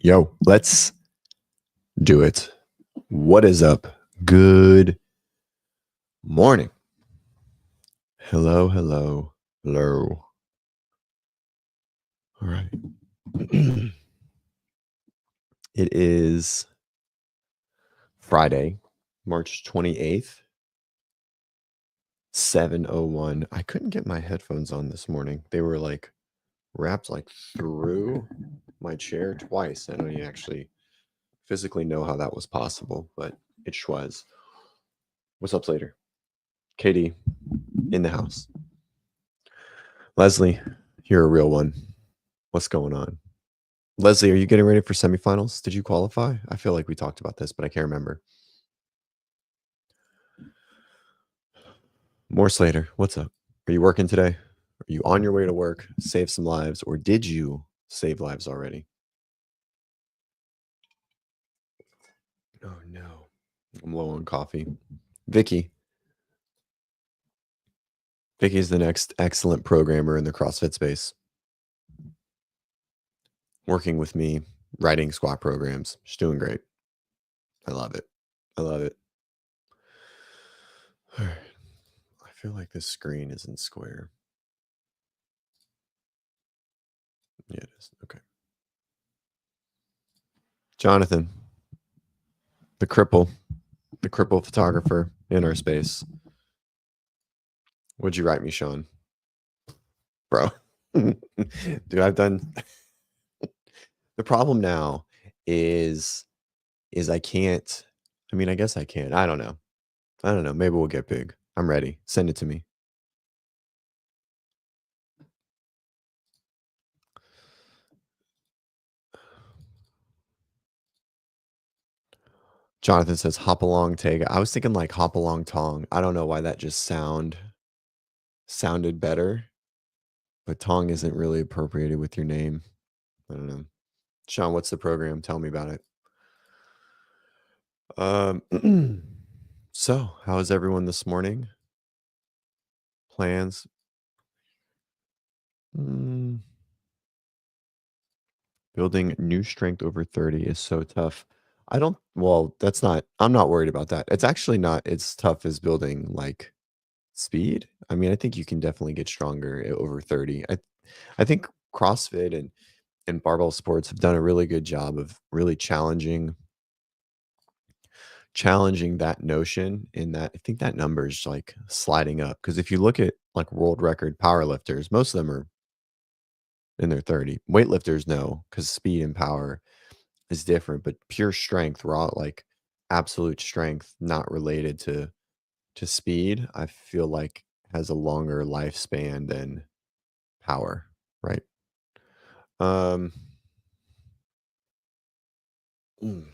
Yo, let's do it. What is up? Good morning. Hello, hello, hello. All right. It is Friday, March 28th, 7:01. I couldn't get my headphones on this morning. They were wrapped through my chair twice. I don't even actually physically know how that was possible, but it was. What's up, Slater? Katie in the house. Leslie, you're a real one. What's going on? Leslie, are you getting ready for semifinals? Did you qualify? I feel like we talked about this, but I can't remember. More Slater, what's up? Are you working today? Are you on your way to work? Save some lives, or did you save lives already? Oh no, I'm low on coffee. Vicky is the next excellent programmer in the CrossFit space. Working with me, writing squat programs. She's doing great. I love it. I love it. All right. I feel like this screen isn't square. Yeah, it is. Okay. Jonathan, the cripple photographer in our space. What'd you write me, Sean? Bro. Dude, I've done the problem now is I can't. I mean, I guess I can. I don't know. Maybe we'll get big. I'm ready. Send it to me. Jonathan says hop along Tega. I was thinking like hop along Tong. I don't know why that just sounded better, but Tong isn't really appropriated with your name. I don't know. Sean, what's the program? Tell me about it. So how is everyone this morning? Plans? Building new strength over 30 is so tough. I'm not worried about that. It's actually not as tough as building like speed. I mean, I think you can definitely get stronger over 30. I think CrossFit and barbell sports have done a really good job of really challenging that notion, in that I think that number is like sliding up. Because if you look at like world record power lifters, most of them are in their 30. Weightlifters, no, because speed and power is different, but pure strength, raw, like absolute strength, not related to speed, I feel like has a longer lifespan than power, right? Um, mm.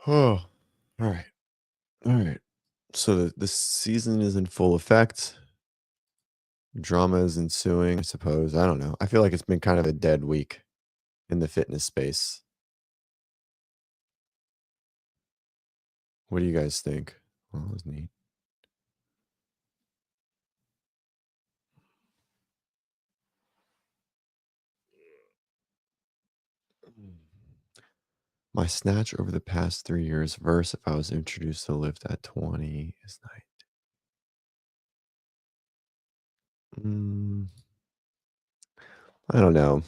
Oh, all right. All right. So the season is in full effect. Drama is ensuing, I suppose. I don't know. I feel like it's been kind of a dead week in the fitness space. What do you guys think? Well, that was neat. My snatch over the past 3 years versus if I was introduced to lift at 20 is night. I don't know.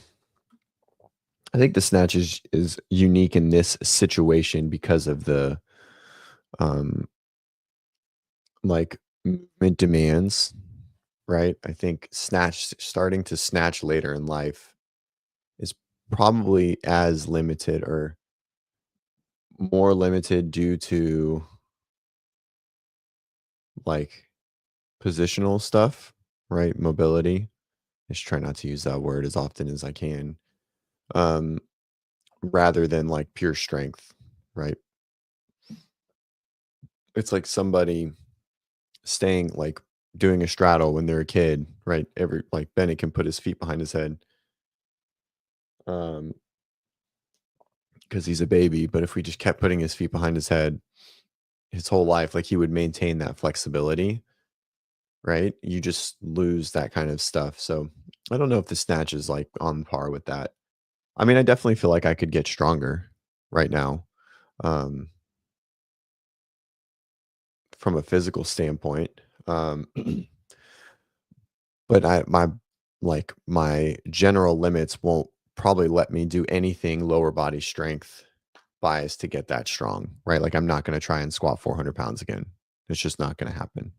I think the snatch is unique in this situation because of the um like movement demands, right? I think starting to snatch later in life is probably as limited or more limited due to like positional stuff, right? Mobility. I just try not to use that word as often as I can. Um, rather than like pure strength, right? It's like somebody staying like doing a straddle when they're a kid, right? Every like Benny can put his feet behind his head. Um, because he's a baby, but if we just kept putting his feet behind his head his whole life, like he would maintain that flexibility. right? You just lose that kind of stuff. So I don't know if the snatch is like on par with that. I mean, I definitely feel like I could get stronger right now, um, from a physical standpoint. But my general limits won't probably let me do anything lower body strength bias to get that strong, right? Like I'm not going to try and squat 400 pounds again. It's just not going to happen.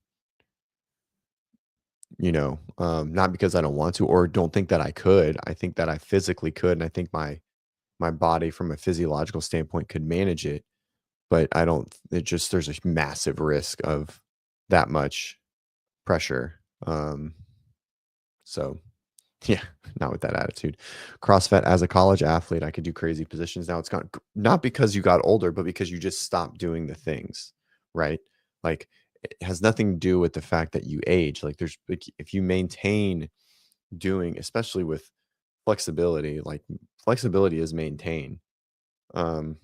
Not because I don't want to or don't think that I could. I think that I physically could, and I think my body from a physiological standpoint could manage it. But I don't. It just there's a massive risk of that much pressure. So yeah, not with that attitude. CrossFit as a college athlete, I could do crazy positions. Now it's not because you got older, but because you just stopped doing the things, right? Like it has nothing to do with the fact that you age. Like if you maintain doing, especially with flexibility, like flexibility is maintained. Um,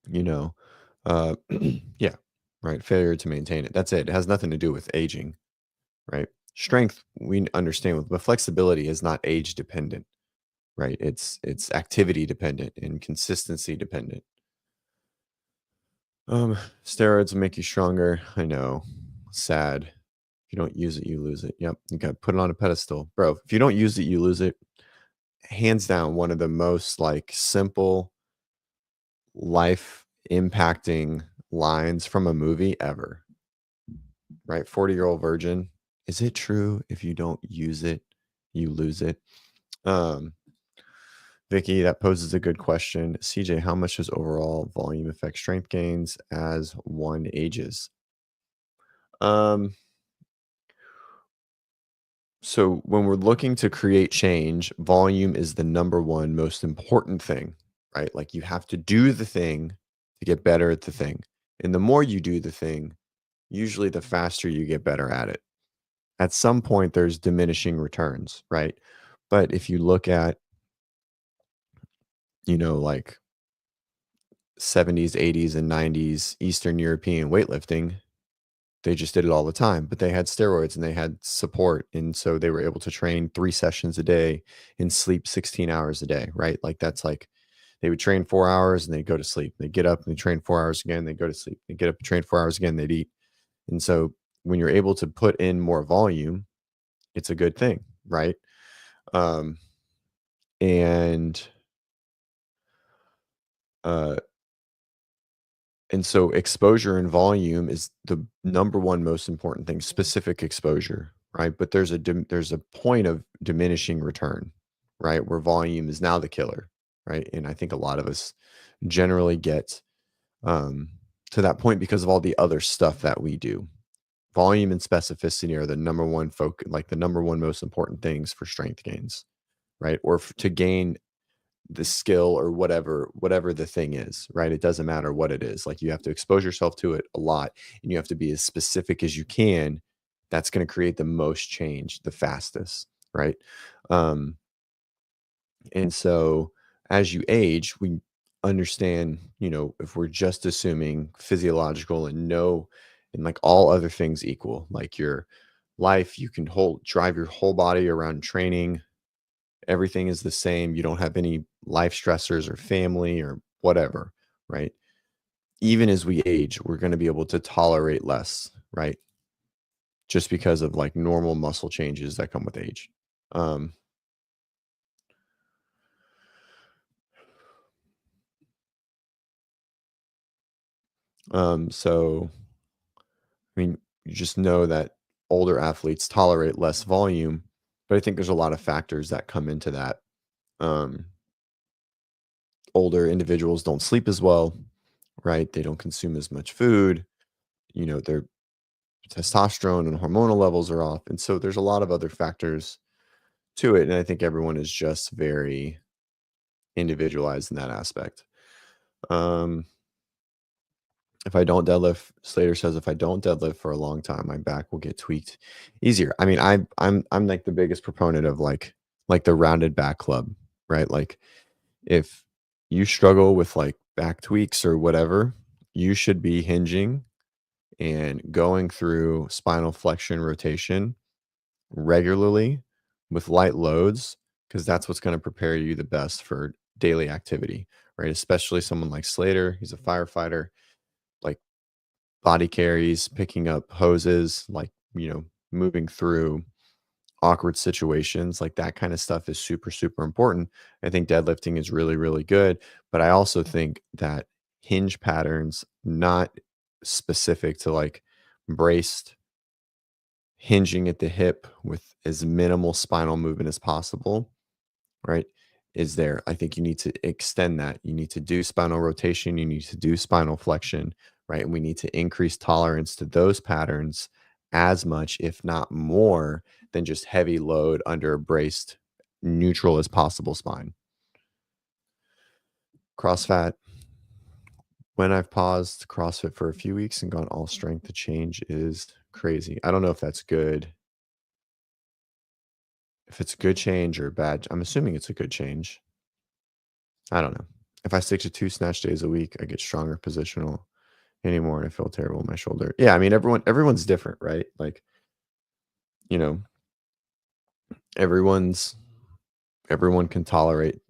you know, yeah, right. Failure to maintain it. That's it. It has nothing to do with aging, right? Strength we understand with, but flexibility is not age dependent. Right, it's activity dependent and consistency dependent. Steroids will make you stronger. I know. Sad. If you don't use it, you lose it. Yep, you gotta put it on a pedestal. Bro, if you don't use it, you lose it. Hands down, one of the most, like, simple, life impacting lines from a movie ever, right? 40-Year-Old Virgin. Is it true if you don't use it, you lose it? Um Vicky, that poses a good question. CJ, how much does overall volume affect strength gains as one ages? Um, so when we're looking to create change, volume is the number one most important thing, right? Like you have to do the thing to get better at the thing. And the more you do the thing, usually the faster you get better at it. At some point, there's diminishing returns, right? But if you look at, like 70s, 80s, and 90s Eastern European weightlifting, they just did it all the time, but they had steroids and they had support, and so they were able to train 3 sessions a day and sleep 16 hours a day, right? Like, that's like they would train 4 hours and they'd go to sleep. They get up and they train 4 hours again, they go to sleep. They get up, train 4 hours again, they'd eat. And so when you're able to put in more volume, it's a good thing, right? Um, and, uh And so exposure and volume is the number one most important thing, specific exposure, right? But there's a point of diminishing return, right? Where volume is now the killer, right? And I think a lot of us generally get um, to that point because of all the other stuff that we do. Volume and specificity are the number one focus, like the number one most important things for strength gains, right? Or to gain the skill or whatever the thing is, right? It doesn't matter what it is. Like you have to expose yourself to it a lot and you have to be as specific as you can. That's going to create the most change the fastest, right? Um, and so as you age, we understand, if we're just assuming physiological and no, and like all other things equal, like your life, you can drive your whole body around training. Everything is the same. You don't have any life stressors or family or whatever, right? Even as we age, we're going to be able to tolerate less, right? Just because of like normal muscle changes that come with age. Um, so I mean, you just know that older athletes tolerate less volume, but I think there's a lot of factors that come into that. Um, Older individuals don't sleep as well, right? They don't consume as much food. Their testosterone and hormonal levels are off. And so there's a lot of other factors to it. And I think everyone is just very individualized in that aspect. Um, if I don't deadlift, Slater says if I don't deadlift for a long time, my back will get tweaked easier. I mean, I'm like the biggest proponent of like the rounded back club, right? Like if you struggle with like back tweaks or whatever, you should be hinging and going through spinal flexion rotation regularly with light loads, because that's what's going to prepare you the best for daily activity, right? Especially someone like Slater, he's a firefighter, like body carries, picking up hoses, like, moving through awkward situations, like that kind of stuff is super, super important. I think deadlifting is really, really good. But I also think that hinge patterns, not specific to like braced hinging at the hip with as minimal spinal movement as possible, right? Is there. I think you need to extend that. You need to do spinal rotation, you need to do spinal flexion, right? And we need to increase tolerance to those patterns as much, if not more, than just heavy load under a braced, neutral as possible spine. CrossFit, when I've paused CrossFit for a few weeks and gone all strength, the change is crazy. I don't know if that's good. If it's a good change or bad, I'm assuming it's a good change. I don't know. If I stick to 2 snatch days a week, I get stronger positional anymore, and I feel terrible in my shoulder. Yeah, I mean, everyone's different, right? Like, you know, everyone's everyone can tolerate,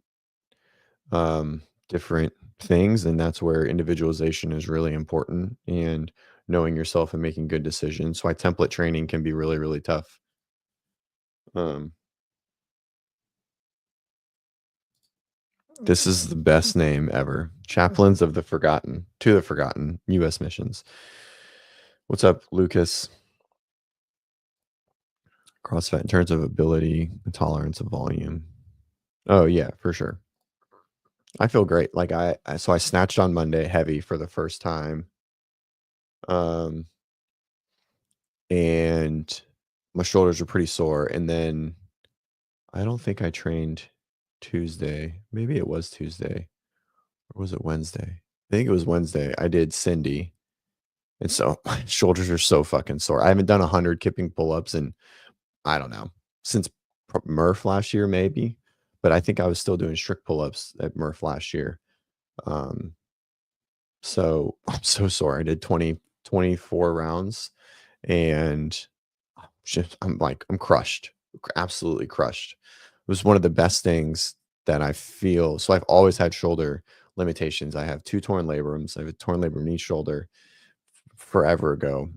different things, and that's where individualization is really important, and knowing yourself and making good decisions. Why template training can be really, really tough. Um, this is the best name ever. Chaplains of the Forgotten, to the Forgotten, U.S. missions. What's up, Lucas? CrossFit in terms of ability and tolerance of volume. Oh yeah, for sure. I feel great. Like so I snatched on Monday heavy for the first time. Um and my shoulders were pretty sore. And then I don't think I trained Tuesday. Maybe it was Tuesday. Or was it Wednesday? I think it was Wednesday. I did Cindy. And so my shoulders are so fucking sore. I haven't done 100 kipping pull-ups in, I don't know, since Murph last year, maybe. But I think I was still doing strict pull-ups at Murph last year. Um, so I'm so sore. I did 24 rounds, and I'm like, I'm crushed, absolutely crushed. It was one of the best things that I feel. So I've always had shoulder limitations. I have 2 torn labrums. I have a torn labrum in each shoulder forever ago.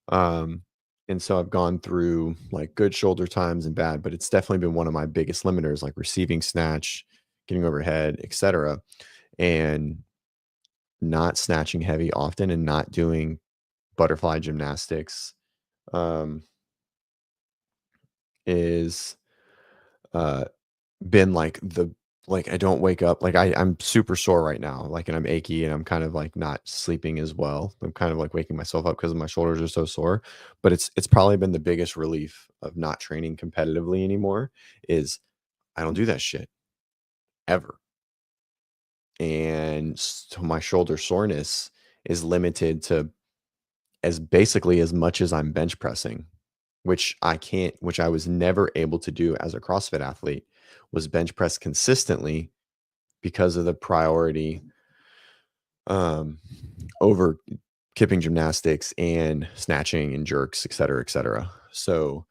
Um, and so I've gone through like good shoulder times and bad, but it's definitely been one of my biggest limiters, like receiving snatch, getting overhead, etc. And not snatching heavy often and not doing butterfly gymnastics, um, is uh been like I don't wake up like I'm super sore right now, like, and I'm achy and I'm kind of like not sleeping as well. I'm kind of like waking myself up because my shoulders are so sore. But it's probably been the biggest relief of not training competitively anymore is I don't do that shit ever. And so my shoulder soreness is limited to as basically as much as I'm bench pressing, which I was never able to do as a CrossFit athlete, was bench press consistently because of the priority, um, over kipping gymnastics and snatching and jerks, et cetera, et cetera. So,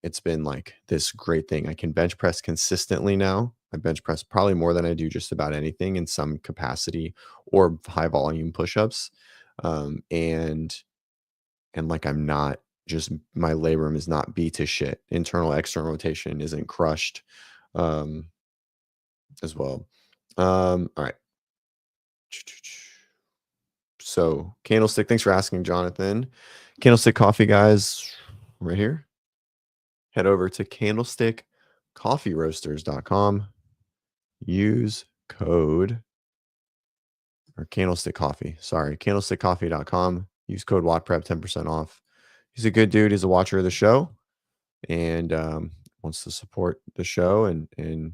it's been like this great thing. I can bench press consistently now. I bench press probably more than I do just about anything in some capacity or high volume push-ups. And like I'm not just my labrum is not beat to shit. Internal external rotation isn't crushed, um, as well. All right. So Candlestick, thanks for asking, Jonathan. Candlestick Coffee, guys, right here. Head over to candlestickcoffeeroasters.com. Use code or Candlestick Coffee. Sorry, candlestickcoffee.com. Use code WODprep 10% off. He's a good dude. He's a watcher of the show and wants to support the show and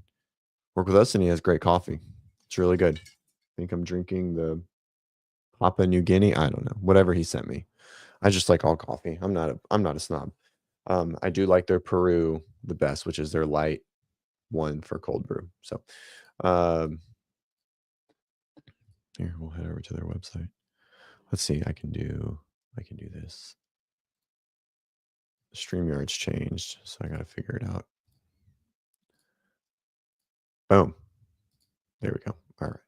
work with us. And he has great coffee. It's really good. I think I'm drinking the Papua New Guinea. I don't know. Whatever he sent me. I just like all coffee. I'm not a snob. I do like their Peru the best, which is their light one for cold brew. So, um, Here, we'll head over to their website. Let's see. I can do this. StreamYard's changed, so I got to figure it out. Boom. There we go. All right.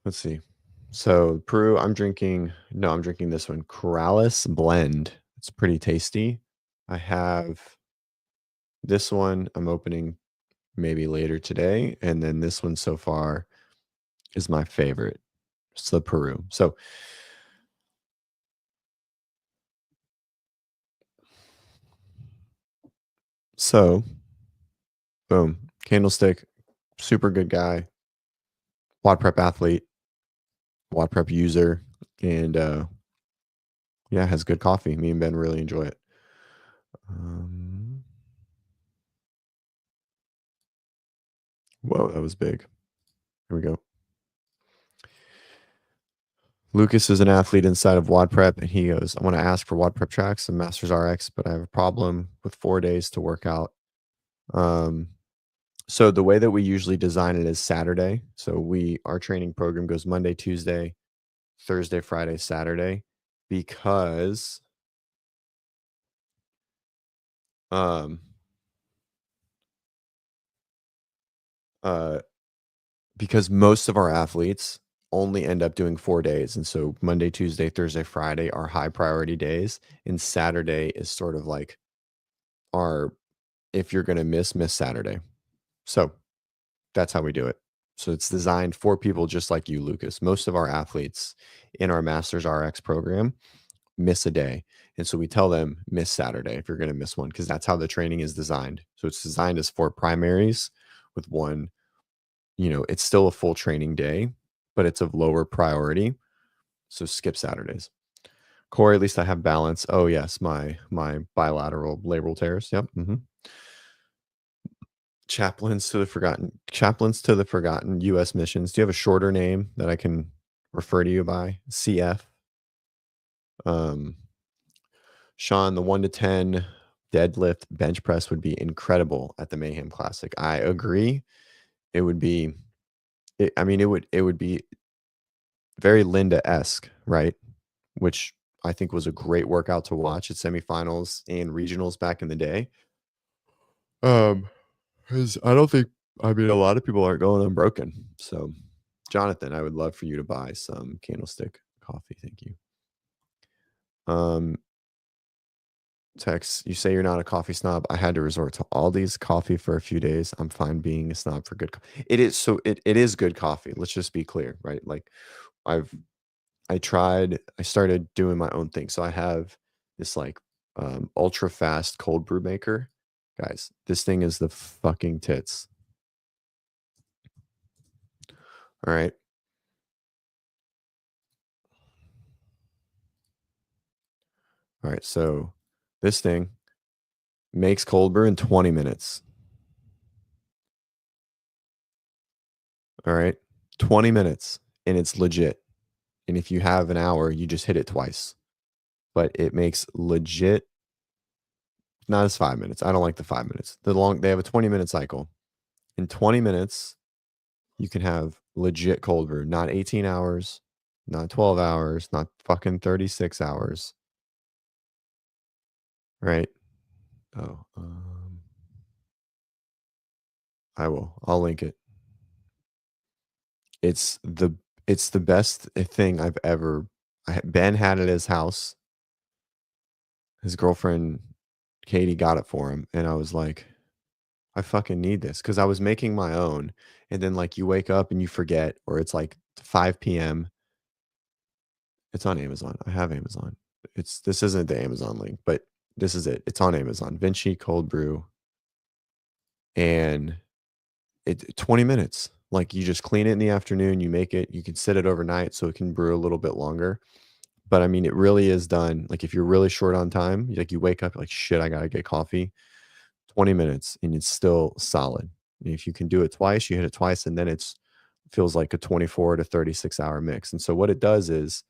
Let's see. So Peru, I'm drinking this one, Corrales Blend. It's pretty tasty. I have this one I'm opening maybe later today, and then this one so far is my favorite. It's the Peru. So boom, Candlestick, super good guy, WODprep athlete, WODprep user, and yeah, has good coffee. Me and Ben really enjoy it. Whoa, that was big. Here we go. Lucas is an athlete inside of WODprep, and he goes, I want to ask for WODprep tracks and Masters RX, but I have a problem with 4 days to work out. So the way that we usually design it is Saturday. So our training program goes Monday, Tuesday, Thursday, Friday, Saturday, because um because most of our athletes only end up doing 4 days. And so Monday, Tuesday, Thursday, Friday are high priority days. And Saturday is sort of like our, if you're going to miss Saturday. So that's how we do it. So it's designed for people just like you, Lucas. Most of our athletes in our Masters RX program miss a day. And so we tell them miss Saturday if you're going to miss one, because that's how the training is designed. So it's designed as 4 primaries with one, it's still a full training day, but it's of lower priority. So skip Saturdays. Corey, at least I have balance. Oh yes, my bilateral labral tears. Yep. Chaplains to the forgotten U.S. missions. Do you have a shorter name that I can refer to you by? CF. Sean, the 1 to 10 deadlift bench press would be incredible at the Mayhem Classic. I agree. It would be. It would be very Linda-esque, right? Which I think was a great workout to watch at semifinals and regionals back in the day. Because a lot of people aren't going unbroken. So, Jonathan, I would love for you to buy some Candlestick coffee. Thank you. Tex, you say you're not a coffee snob. I had to resort to Aldi's coffee for a few days. I'm fine being a snob for good. It is it is good coffee. Let's just be clear, right? Like I started doing my own thing. So I have this like ultra fast cold brew maker. Guys, this thing is the fucking tits. All right. All right. So this thing makes cold brew in 20 minutes. All right. 20 minutes and it's legit. And if you have an hour, you just hit it twice. But it makes legit, not as 5 minutes. I don't like the 5 minutes. They have a 20-minute cycle. In 20 minutes, you can have legit cold brew, not 18 hours, not 12 hours, not fucking 36 hours. Right? Oh, I'll link it. It's the best thing I've ever. Ben had it at his house. His girlfriend Katie got it for him, and I was like, I fucking need this, because I was making my own, and then like you wake up and you forget, or it's like 5 p.m. It's on Amazon. I have Amazon. This isn't the Amazon link, but this is it. It's on Amazon. Vinci cold brew, and 20 minutes. Like you just clean it in the afternoon, you make it, you can sit it overnight so it can brew a little bit longer. But I mean, it really is done. Like if you're really short on time, like you wake up like shit, I gotta get coffee. 20 minutes and it's still solid. And if you can do it twice, you hit it twice, and then feels like a 24 to 36 hour mix. And so what it does is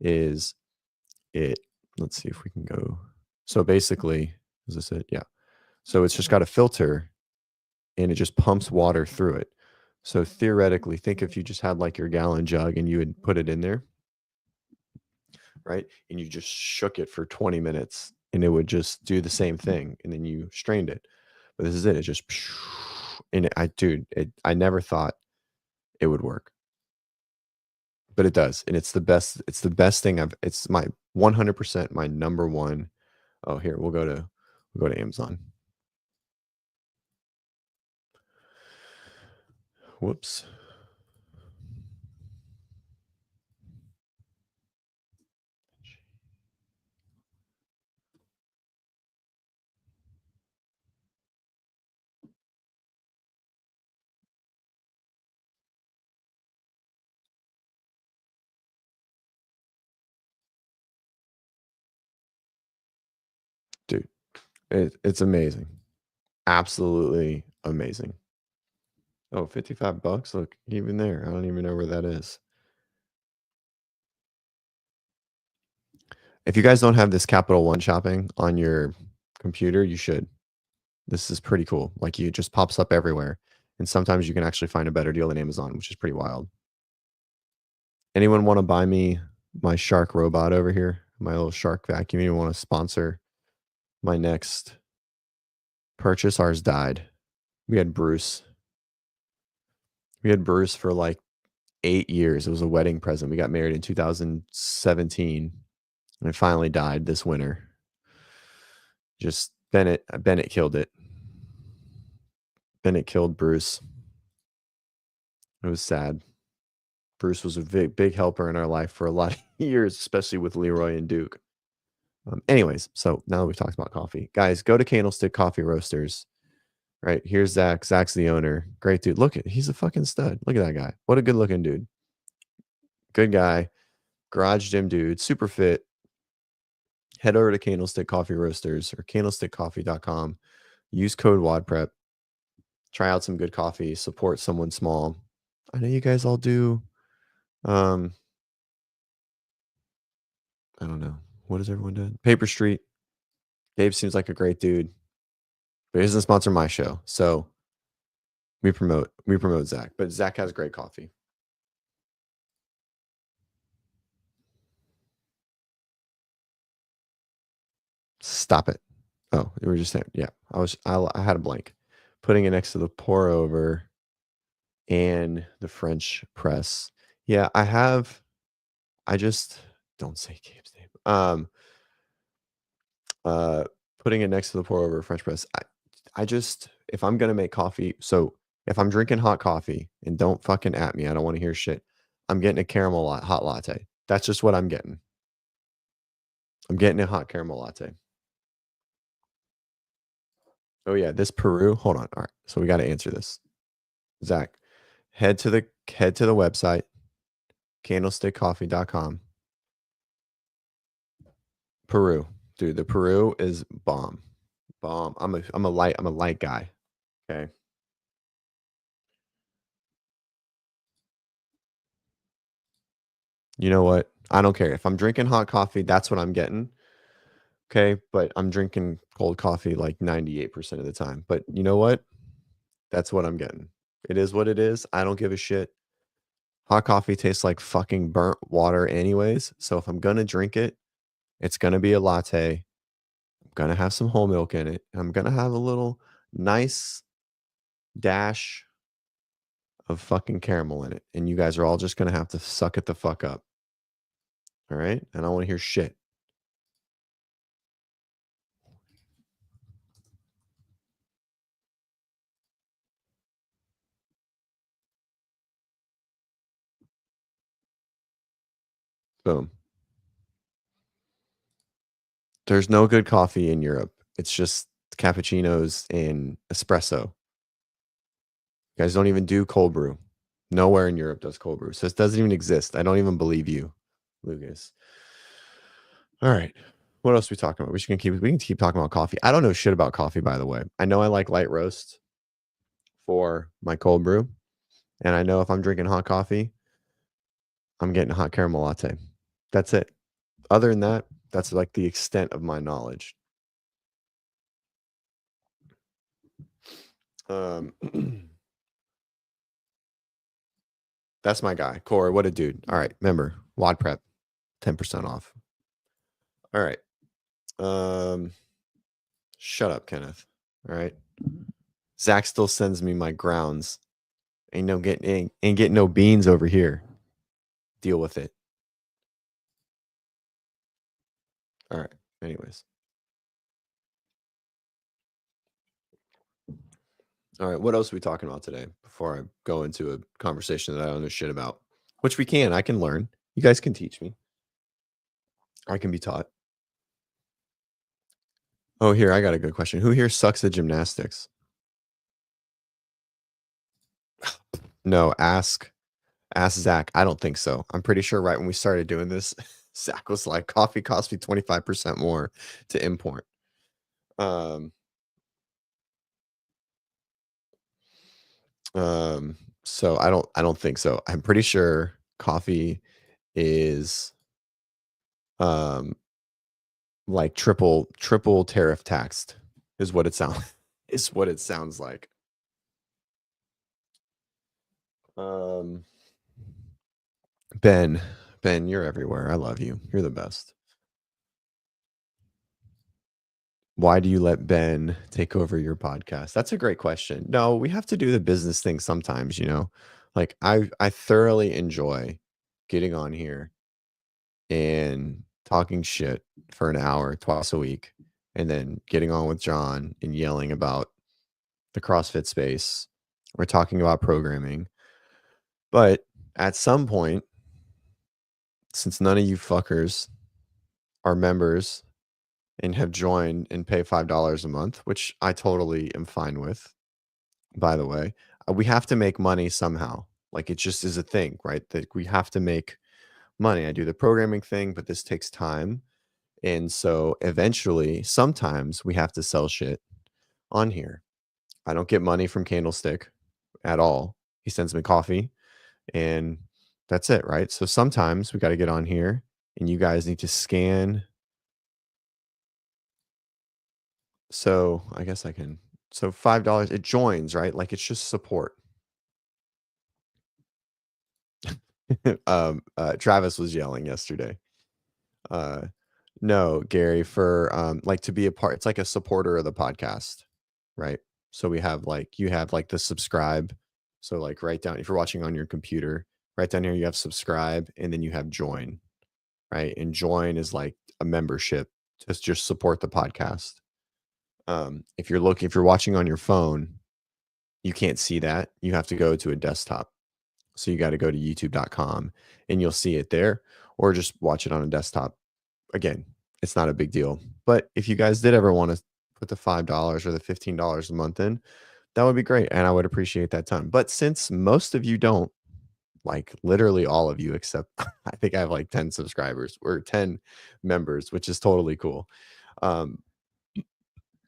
it, let's see if we can go. So basically, is this it? Yeah. So it's just got a filter and it just pumps water through it. So theoretically, think if you just had like your gallon jug and you would put it in there, right? And you just shook it for 20 minutes and it would just do the same thing. And then you strained it. But this is it. It just, and I never thought it would work, but it does. And it's the best thing it's my 100% my number one. Oh, here, we'll go to Amazon. Whoops. Dude, it's amazing. Absolutely amazing. Oh, 55 bucks. Look, even there. I don't even know where that is. If you guys don't have this Capital One shopping on your computer, you should. This is pretty cool. Like it just pops up everywhere. And sometimes you can actually find a better deal than Amazon, which is pretty wild. Anyone want to buy me my shark robot over here? My little shark vacuum? You want to sponsor my next purchase? Ours died. We had Bruce. We had Bruce for like 8 years. It was a wedding present. We got married in 2017 and it finally died this winter. Just Bennett killed it. Bennett killed Bruce. It was sad. Bruce was a big helper in our life for a lot of years, especially with Leroy and Duke. Anyways, so now that we've talked about coffee, guys, go to Candlestick Coffee Roasters. Right here's Zach. Zach's the owner. Great dude. He's a fucking stud. Look at that guy. What a good looking dude. Good guy. Garage gym dude. Super fit. Head over to Candlestick Coffee Roasters or candlestickcoffee.com. Use code WODprep. Try out some good coffee. Support someone small. I know you guys all do. I don't know. What is everyone doing? Paper Street. Dave seems like a great dude, but he doesn't sponsor my show. So we promote Zach, but Zach has great coffee. Stop it. Oh, you were just saying, yeah. I had a blank. Putting it next to the pour over and the French press. Yeah, I just don't say Gabe's name. Uh, Putting it next to the pour over French press. I just if I'm gonna make coffee, so if I'm drinking hot coffee and don't fucking at me, I don't want to hear shit. I'm getting a hot latte. That's just what I'm getting. I'm getting a hot caramel latte. Oh yeah, this Peru. Hold on. All right, so we got to answer this. Zach, head to the website, candlestickcoffee.com. Peru, dude. The Peru is bomb, bomb. I'm a light guy. Okay. You know what? I don't care if I'm drinking hot coffee. That's what I'm getting. Okay, but I'm drinking cold coffee like 98% of the time. But you know what? That's what I'm getting. It is what it is. I don't give a shit. Hot coffee tastes like fucking burnt water anyways. So if I'm gonna drink it, it's gonna be a latte. I'm gonna have some whole milk in it. I'm gonna have a little nice dash of fucking caramel in it. And you guys are all just gonna have to suck it the fuck up. All right? And I don't wanna hear shit. Boom. There's no good coffee in Europe. It's just cappuccinos and espresso. You guys don't even do cold brew. Nowhere in Europe does cold brew. So it doesn't even exist. I don't even believe you, Lucas. All right. What else are we talking about? We can keep talking about coffee. I don't know shit about coffee, by the way. I know I like light roast for my cold brew. And I know if I'm drinking hot coffee, I'm getting a hot caramel latte. That's it. Other than that, that's like the extent of my knowledge. Um That's my guy. Corey, what a dude. All right. Remember, WODprep, 10% off. All right. Um, Shut up, Kenneth. All right. Zach still sends me my grounds. Ain't getting no beans over here. Deal with it. All right. Anyways. All right. What else are we talking about today before I go into a conversation that I don't know shit about? Which we can. I can learn. You guys can teach me. I can be taught. Oh, here, I got a good question. Who here sucks at gymnastics? No, ask Zach. I don't think so. I'm pretty sure right when we started doing this, Zach was like, coffee costs me 25% more to import. Um, um, so I don't think so. I'm pretty sure coffee is um like triple tariff taxed is what it sounds is what it sounds like. Um Ben, Ben, you're everywhere. I love you. You're the best. Why do you let Ben take over your podcast? That's a great question. No, we have to do the business thing sometimes, you know. Like I thoroughly enjoy getting on here and talking shit for an hour twice a week and then getting on with John and yelling about the CrossFit space. We're talking about programming. But at some point, since none of you fuckers are members and have joined and pay $5 a month, which I totally am fine with, by the way, we have to make money somehow. Like it just is a thing, right? That we have to make money. I do the programming thing, but this takes time. And so eventually, sometimes we have to sell shit on here. I don't get money from Candlestick at all. He sends me coffee and that's it, right? So sometimes we got to get on here and you guys need to scan. So I guess I can. So $5, it joins, right? Like it's just support. Travis was yelling yesterday. Uh, no, Gary, for like to be a part, it's like a supporter of the podcast, right? So we have like you have like the subscribe. So like right down if you're watching on your computer, right down here you have subscribe and then you have join, right? And join is like a membership to just support the podcast. If you're watching on your phone, you can't see that. You have to go to a desktop. So you got to go to youtube.com and you'll see it there or just watch it on a desktop. Again, it's not a big deal. But if you guys did ever want to put the $5 or the $15 a month in, that would be great. And I would appreciate that ton. But since most of you don't, like literally all of you, except I think I have like 10 subscribers or 10 members, which is totally cool. Um,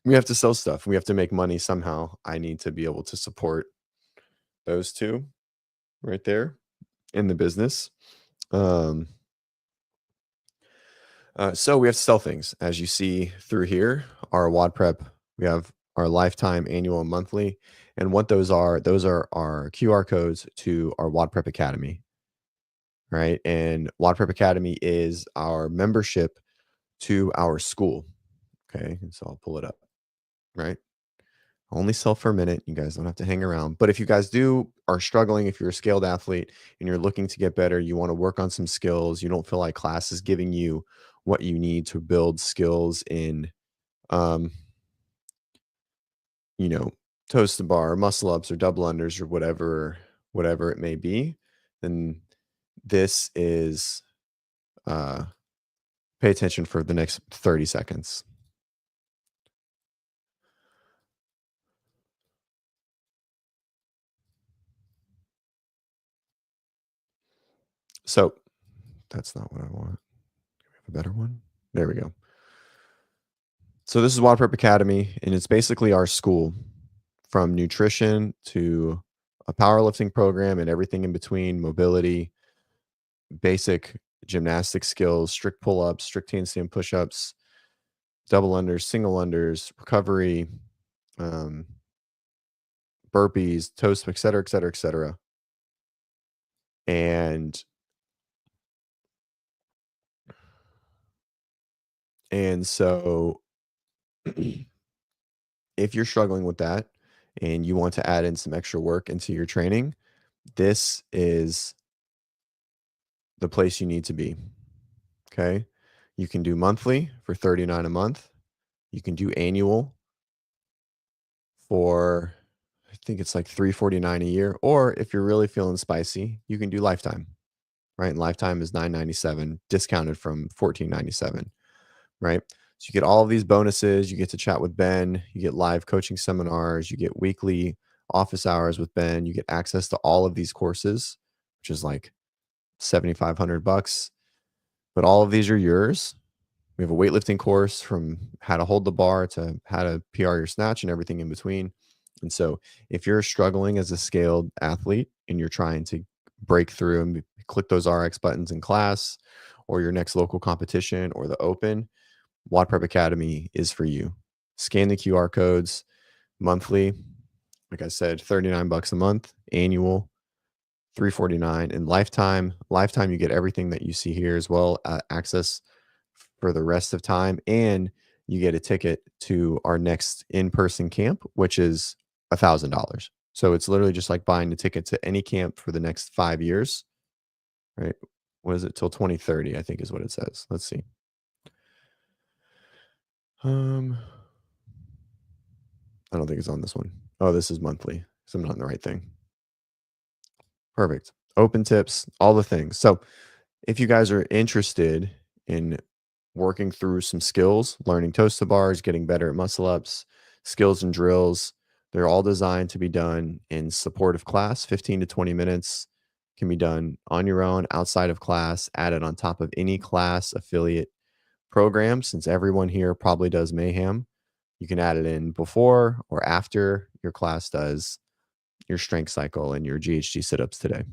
we have to sell stuff. We have to make money somehow. I need to be able to support those two right there in the business. Um, so we have to sell things. As you see through here, our WODprep, we have our lifetime, annual, and monthly. And what those are our QR codes to our WODprep Academy, right? And WODprep Academy is our membership to our school. Okay. And so I'll pull it up, right? Only sell for a minute. You guys don't have to hang around. But if you guys are struggling, if you're a scaled athlete and you're looking to get better, you want to work on some skills, you don't feel like class is giving you what you need to build skills in, um, you know, toast to bar, muscle ups, or double unders, or whatever it may be, then this is uh, pay attention for the next 30 seconds. So that's not what I want. Do we have a better one? There we go. So this is WODprep Academy, and it's basically our school from nutrition to a powerlifting program and everything in between, mobility, basic gymnastic skills, strict pull-ups, strict handstand push-ups, double unders, single unders, recovery, um, burpees, toast, et cetera, et cetera, et cetera. And so if you're struggling with that and you want to add in some extra work into your training, this is the place you need to be. Okay. You can do monthly for 39 a month. You can do annual for, I think it's like 349 a year. Or if you're really feeling spicy, you can do lifetime, right? And lifetime is 997, discounted from 1497, right? So you get all of these bonuses. You get to chat with Ben. You get live coaching seminars. You get weekly office hours with Ben. You get access to all of these courses, which is like 7,500 bucks. But all of these are yours. We have a weightlifting course from how to hold the bar to how to PR your snatch and everything in between. And so if you're struggling as a scaled athlete and you're trying to break through and click those RX buttons in class or your next local competition or the open, WODprep Academy is for you. Scan the QR codes monthly. Like I said, 39 bucks a month, annual 349, and lifetime. Lifetime, you get everything that you see here as well, access for the rest of time, and you get a ticket to our next in-person camp, which is $1,000. So it's literally just like buying a ticket to any camp for the next 5 years, right? What is it, till 2030? I think is what it says. Let's see. Um, I don't think it's on this one. Oh, this is monthly. So I'm not on the right thing. Perfect. Open tips, all the things. So if you guys are interested in working through some skills, learning toes to bars, getting better at muscle ups, skills and drills, they're all designed to be done in supportive class. 15 to 20 minutes can be done on your own, outside of class, added on top of any class affiliate program. Since everyone here probably does Mayhem, you can add it in before or after your class does your strength cycle and your GHG sit-ups today.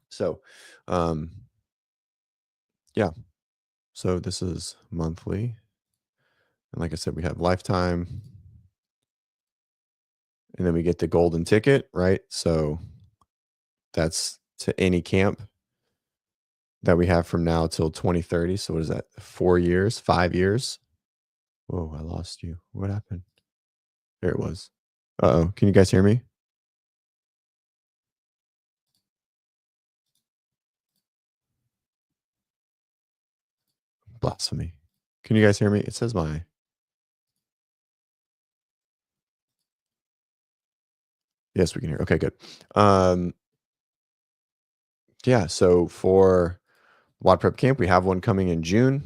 So, um, yeah. So this is monthly. And like I said, we have lifetime, and then we get the golden ticket, right? So that's to any camp that we have from now till 2030. So what is that? 4 years, 5 years? Whoa, I lost you. What happened? There it was. Uh-oh. Can you guys hear me? Blasphemy. Can you guys hear me? It says my. Yes, we can hear. Okay, good. Um, yeah, so for Wad Prep Camp, we have one coming in June.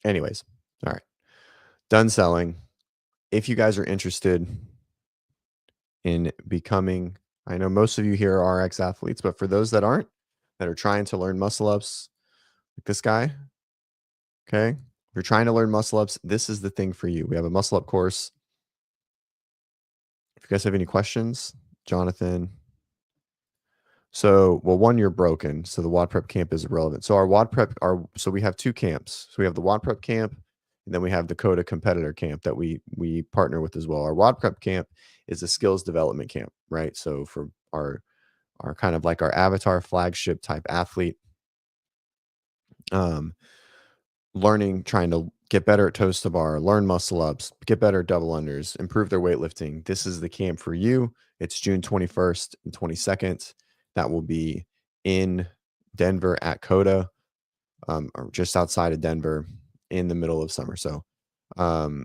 Anyways, all right. Done selling. If you guys are interested in becoming, I know most of you here are RX athletes, but for those that aren't, that are trying to learn muscle ups, like this guy, okay? If you're trying to learn muscle ups, this is the thing for you. We have a muscle up course. If you guys have any questions, Jonathan. So, well, one, you're broken. So the WOD Prep camp is irrelevant. So our WOD Prep, so we have two camps. So we have the WOD Prep camp, and then we have the Coda competitor camp that we partner with as well. Our WOD Prep camp is a skills development camp, right? So for our kind of like our avatar flagship type athlete, um, learning, trying to get better at toes to bar, learn muscle ups, get better at double unders, improve their weightlifting. This is the camp for you. It's June 21st and 22nd. That will be in Denver at Coda, or just outside of Denver in the middle of summer. So um,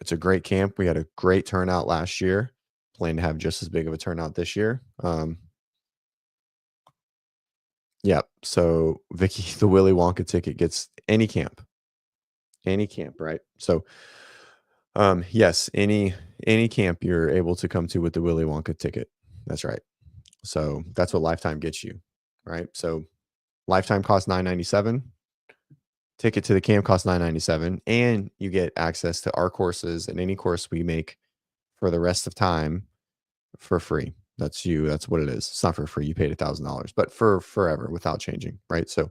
it's a great camp. We had a great turnout last year. Plan to have just as big of a turnout this year. Yeah. So Vicky, the Willy Wonka ticket gets any camp, right? So yes, any camp you're able to come to with the Willy Wonka ticket. That's right. So that's what lifetime gets you, right? So lifetime costs 997. Ticket to the camp costs 997, and you get access to our courses and any course we make for the rest of time for free. That's you. That's what it is. It's not for free. You paid $1,000, but for forever without changing, right? So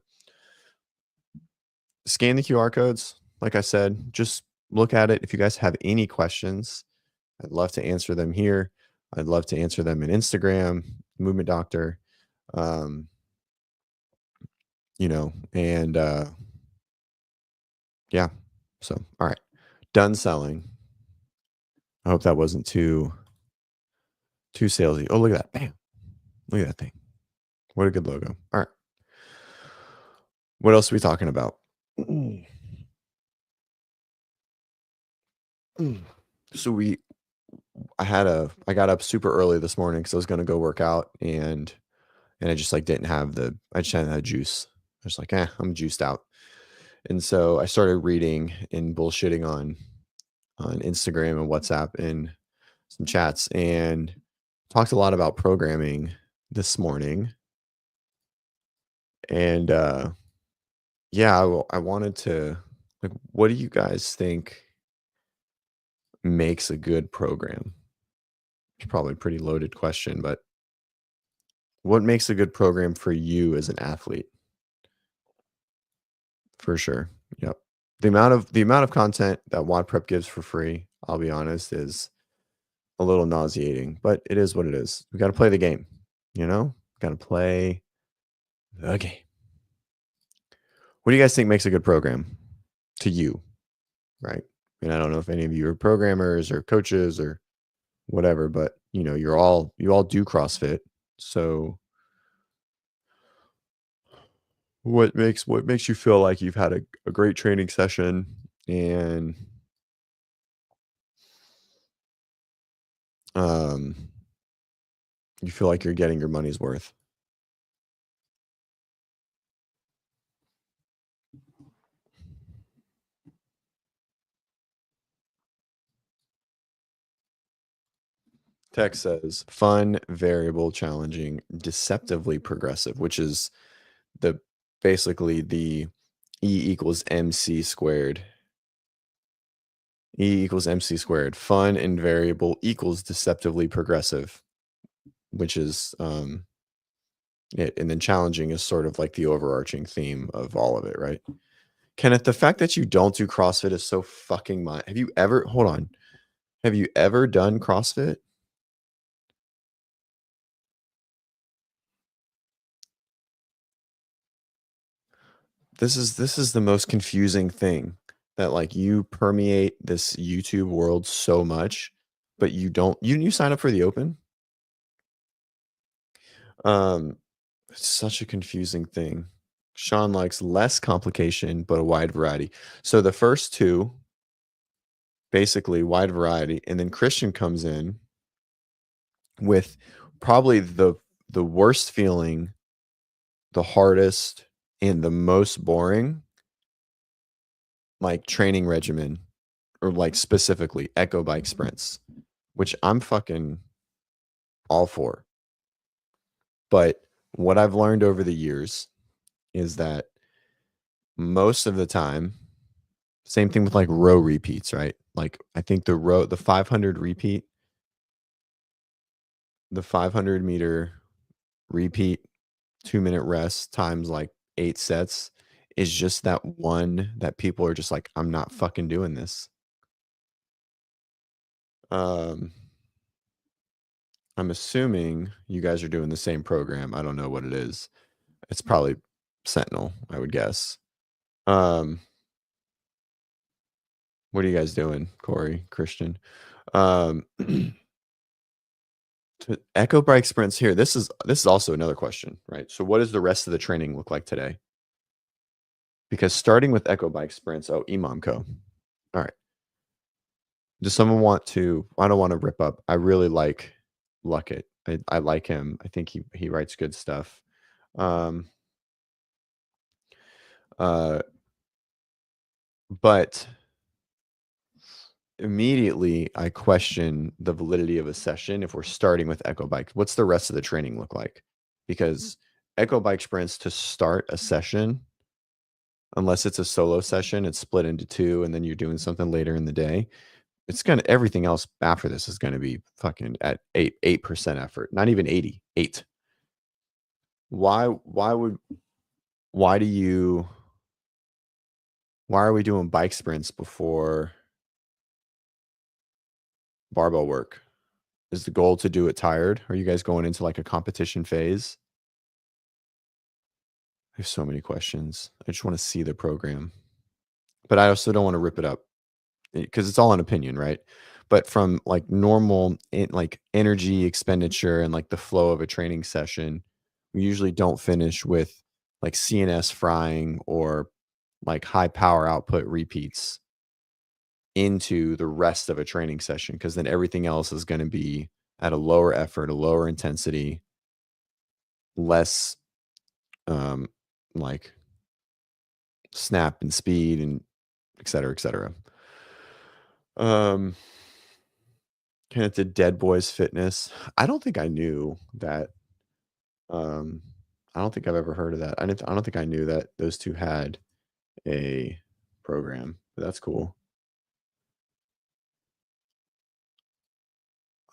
scan the QR codes. Like I said, just look at it. If you guys have any questions, I'd love to answer them here. I'd love to answer them in Instagram, Movement Doctor. Um, and yeah. So, all right. Done selling. I hope that wasn't too salesy. Oh, look at that. Bam. Look at that thing. What a good logo. All right. What else are we talking about? Mm, mm. So I got up super early this morning because I was gonna go work out and I just like didn't have I just hadn't had juice. I was like, I'm juiced out. And so I started reading and bullshitting on Instagram and WhatsApp and some chats and talked a lot about programming this morning. And yeah, I wanted to like, what do you guys think makes a good program? It's probably a pretty loaded question, but what makes a good program for you as an athlete? For sure. Yep. The amount of content that WODprep gives for free, I'll be honest, is a little nauseating, but it is what it is. We got to play the game, you know? Got to play the game. What do you guys think makes a good program to you, right? And I don't know if any of you are programmers or coaches or whatever, but you all do CrossFit. So what makes you feel like you've had a great training session and um you feel like you're getting your money's worth? Text says fun, variable, challenging, deceptively progressive, which is the basically the E equals MC squared. E equals MC squared. Fun and variable equals deceptively progressive, which is it. And then challenging is sort of like the overarching theme of all of it, right? Kenneth, the fact that you don't do CrossFit is so fucking have you ever hold on. Have you ever done CrossFit? This is the most confusing thing that like you permeate this YouTube world so much, but you sign up for the open? Um, it's such a confusing thing. Sean likes less complication, but a wide variety. So the first two, basically wide variety, and then Christian comes in with probably the worst feeling, the hardest, and the most boring like training regimen, or like specifically echo bike sprints, which I'm fucking all for. But what I've learned over the years is that most of the time, same thing with like row repeats, right? Like I think the 500 repeat, the 500-meter repeat, 2-minute rest times like 8 sets is just that one that people are just like, I'm not fucking doing this. Um, I'm assuming you guys are doing the same program. I don't know what it is. It's probably Sentinel, I would guess. Um, what are you guys doing, Corey, Christian? Um, Echo bike sprints here. This is also another question, right? So, what does the rest of the training look like today? Because starting with echo bike sprints, oh, Imamco. All right. Does someone want to? I don't want to rip up. I really like Luckett. I like him. I think he writes good stuff. Um, uh, but immediately I question the validity of a session if we're starting with echo bike. What's the rest of the training look like? Because echo bike sprints to start a session, unless it's a solo session, it's split into two, and then you're doing something later in the day. It's gonna everything else after this is gonna be fucking at 8% effort, not even 80, 8. Why would why do you why are we doing bike sprints before barbell work? Is the goal to do it tired? Are you guys going into like a competition phase? have so many questions. I just want to see the program, but I also don't want to rip it up because it's all an opinion, right? But from like normal like energy expenditure and like the flow of a training session, we usually don't finish with like CNS frying or like high power output repeats into the rest of a training session because then everything else is going to be at a lower effort, a lower intensity, less um like snap and speed and et cetera, et cetera. Um Kind of to Dead Boys Fitness. I don't think I knew that. Um, I don't think I've ever heard of that. I don't think I knew that those 2 had a program, but that's cool.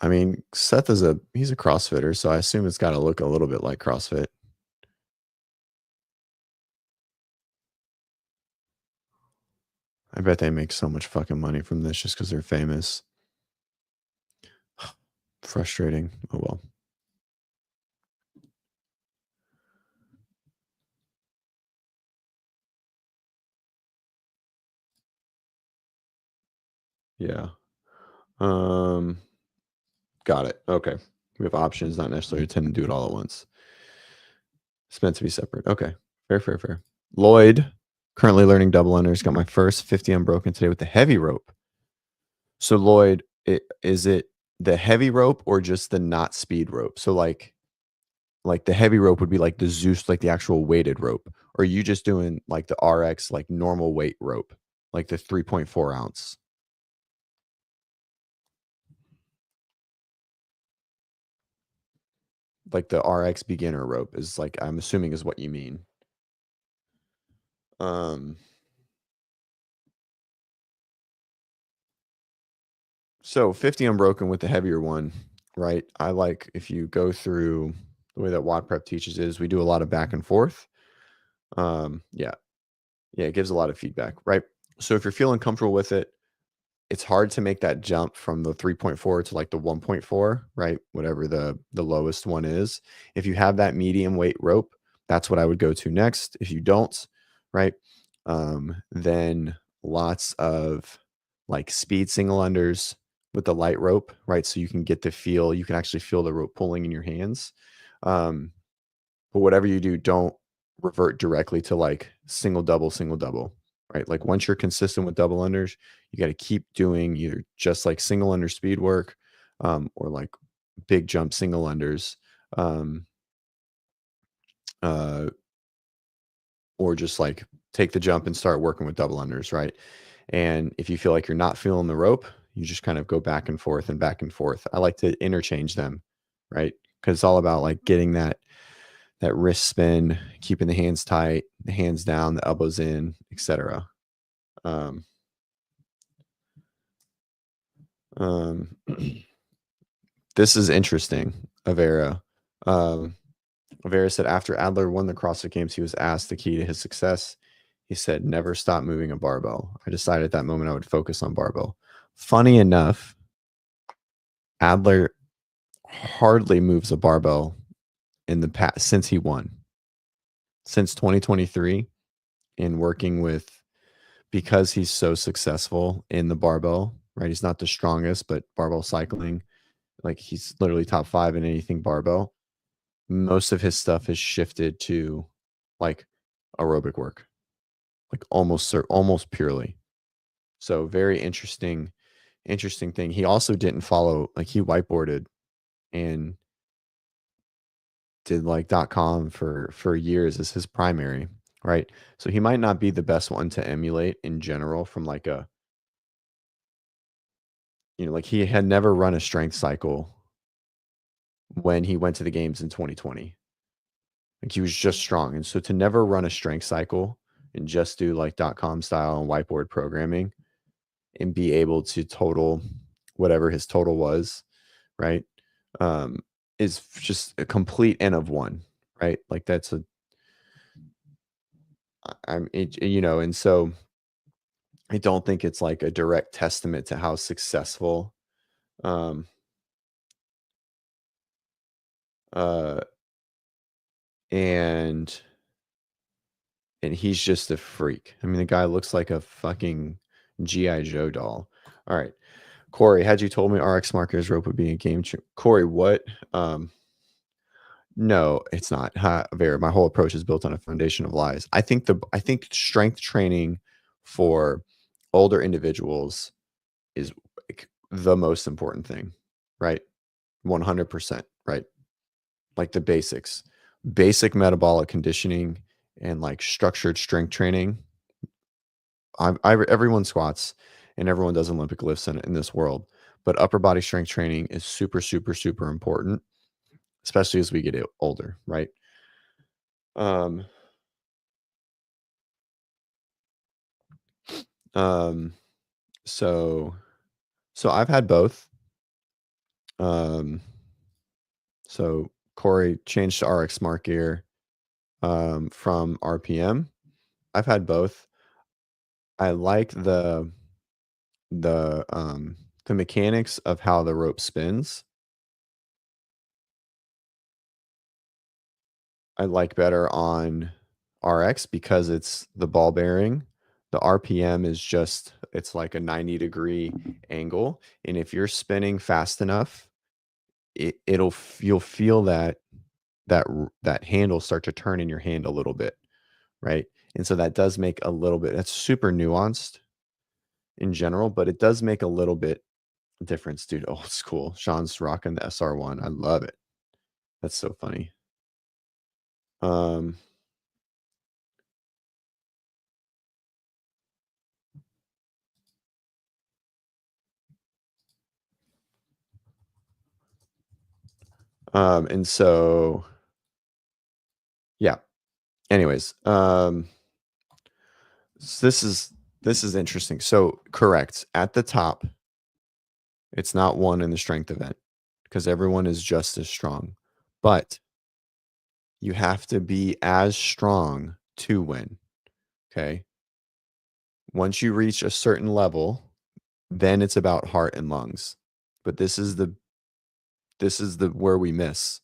I mean, Seth is he's a CrossFitter, so I assume it's gotta look a little bit like CrossFit. I bet they make so much fucking money from this just because 'cause they're famous. Frustrating. Oh, well. Yeah. Um, got it. Okay. We have options, not necessarily tend to do it all at once. It's meant to be separate. Okay. Fair, fair, fair. Lloyd, currently learning double unders. Got my first 50 unbroken today with the heavy rope. So Lloyd, is it the heavy rope or just the not speed rope? So like the heavy rope would be like the Zeus, like the actual weighted rope. Or are you just doing like the RX, like normal weight rope, like the 3.4 ounce, like the RX beginner rope is like, I'm assuming is what you mean. Um, So 50 unbroken with the heavier one, right? I like if you go through the way that WODprep teaches is we do a lot of back and forth. Yeah, yeah, it gives a lot of feedback, right? So if you're feeling comfortable with it, it's hard to make that jump from the 3.4 to like the 1.4, right? Whatever the lowest one is. If you have that medium weight rope, that's what I would go to next. If you don't, right? Then lots of like speed single unders with the light rope, right? So you can get the feel, you can actually feel the rope pulling in your hands. Um, but whatever you do, don't revert directly to like single double, right? Like once you're consistent with double unders, you got to keep doing either just like single under speed work, or like big jump single unders, um, uh, or just like take the jump and start working with double unders, right? And if you feel like you're not feeling the rope, you just kind of go back and forth and back and forth. I like to interchange them, right? Because it's all about like getting that wrist spin, keeping the hands tight, the hands down, the elbows in, etc. Um, um, this is interesting. Avera. Um, Avera said after Adler won the CrossFit Games, he was asked the key to his success. He said, "Never stop moving a barbell." I decided at that moment I would focus on barbell. Funny enough, Adler hardly moves a barbell in the past since he won, since 2023, in working with because he's so successful in the barbell, right? He's not the strongest, but barbell cycling, like he's literally top 5 in anything barbell. Most of his stuff has shifted to like aerobic work, like almost purely. So very interesting thing. He also didn't follow like he whiteboarded and did like .com for years as his primary, right? So he might not be the best one to emulate in general from like a like he had never run a strength cycle when he went to the games in 2020. Like he was just strong. And so to never run a strength cycle and just do like .com style and whiteboard programming and be able to total whatever his total was, right? Um, is just a complete N of one, right? Like that's and so I don't think it's like a direct testament to how successful um uh and and he's just a freak. I mean, the guy looks like a fucking GI Joe doll. All right, Corey, had you told me RX markers rope would be a game changer, Corey, what? No, it's not. Vera, my whole approach is built on a foundation of lies. I think strength training for older individuals is like the most important thing, right? 100%, right? Like the basics, basic metabolic conditioning and like structured strength training. Everyone squats and everyone does Olympic lifts in this world, but upper body strength training is super, super, super important, especially as we get older, right? Um, um, so, so I've had both. Um, so Corey changed to RX Smart Gear from RPM. I've had both. I like the mechanics of how the rope spins. I like better on RX because it's the ball bearing. The RPM is just it's like a 90-degree angle, and if you're spinning fast enough, you'll feel that handle start to turn in your hand a little bit, right? And so that does make a little bit that's super nuanced in general, but it does make a little bit difference, dude. Old school. Sean's rocking the SR1. I love it. That's so funny. Um, and so yeah. Anyways, this is interesting. So correct. At the top, it's not one in the strength event because everyone is just as strong. But you have to be as strong to win. Okay. Once you reach a certain level, then it's about heart and lungs. But this is the where we miss.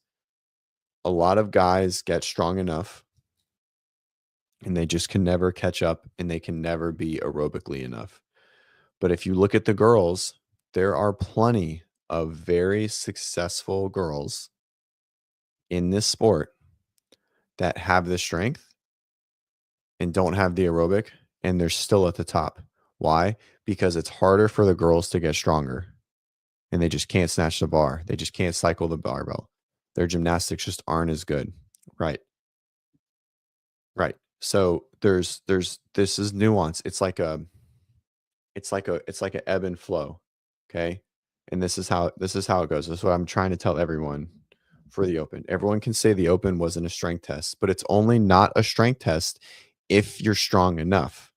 A lot of guys get strong enough and they just can never catch up and they can never be aerobically enough. But if you look at the girls, there are plenty of very successful girls in this sport that have the strength and don't have the aerobic, and they're still at the top. Why? Because it's harder for the girls to get stronger and they just can't snatch the bar. They just can't cycle the barbell. Their gymnastics just aren't as good. Right. Right. So there's this is nuance. It's like a ebb and flow. Okay. And this is how it goes. This is what I'm trying to tell everyone for the open. Everyone can say the open wasn't a strength test, but it's only not a strength test if you're strong enough.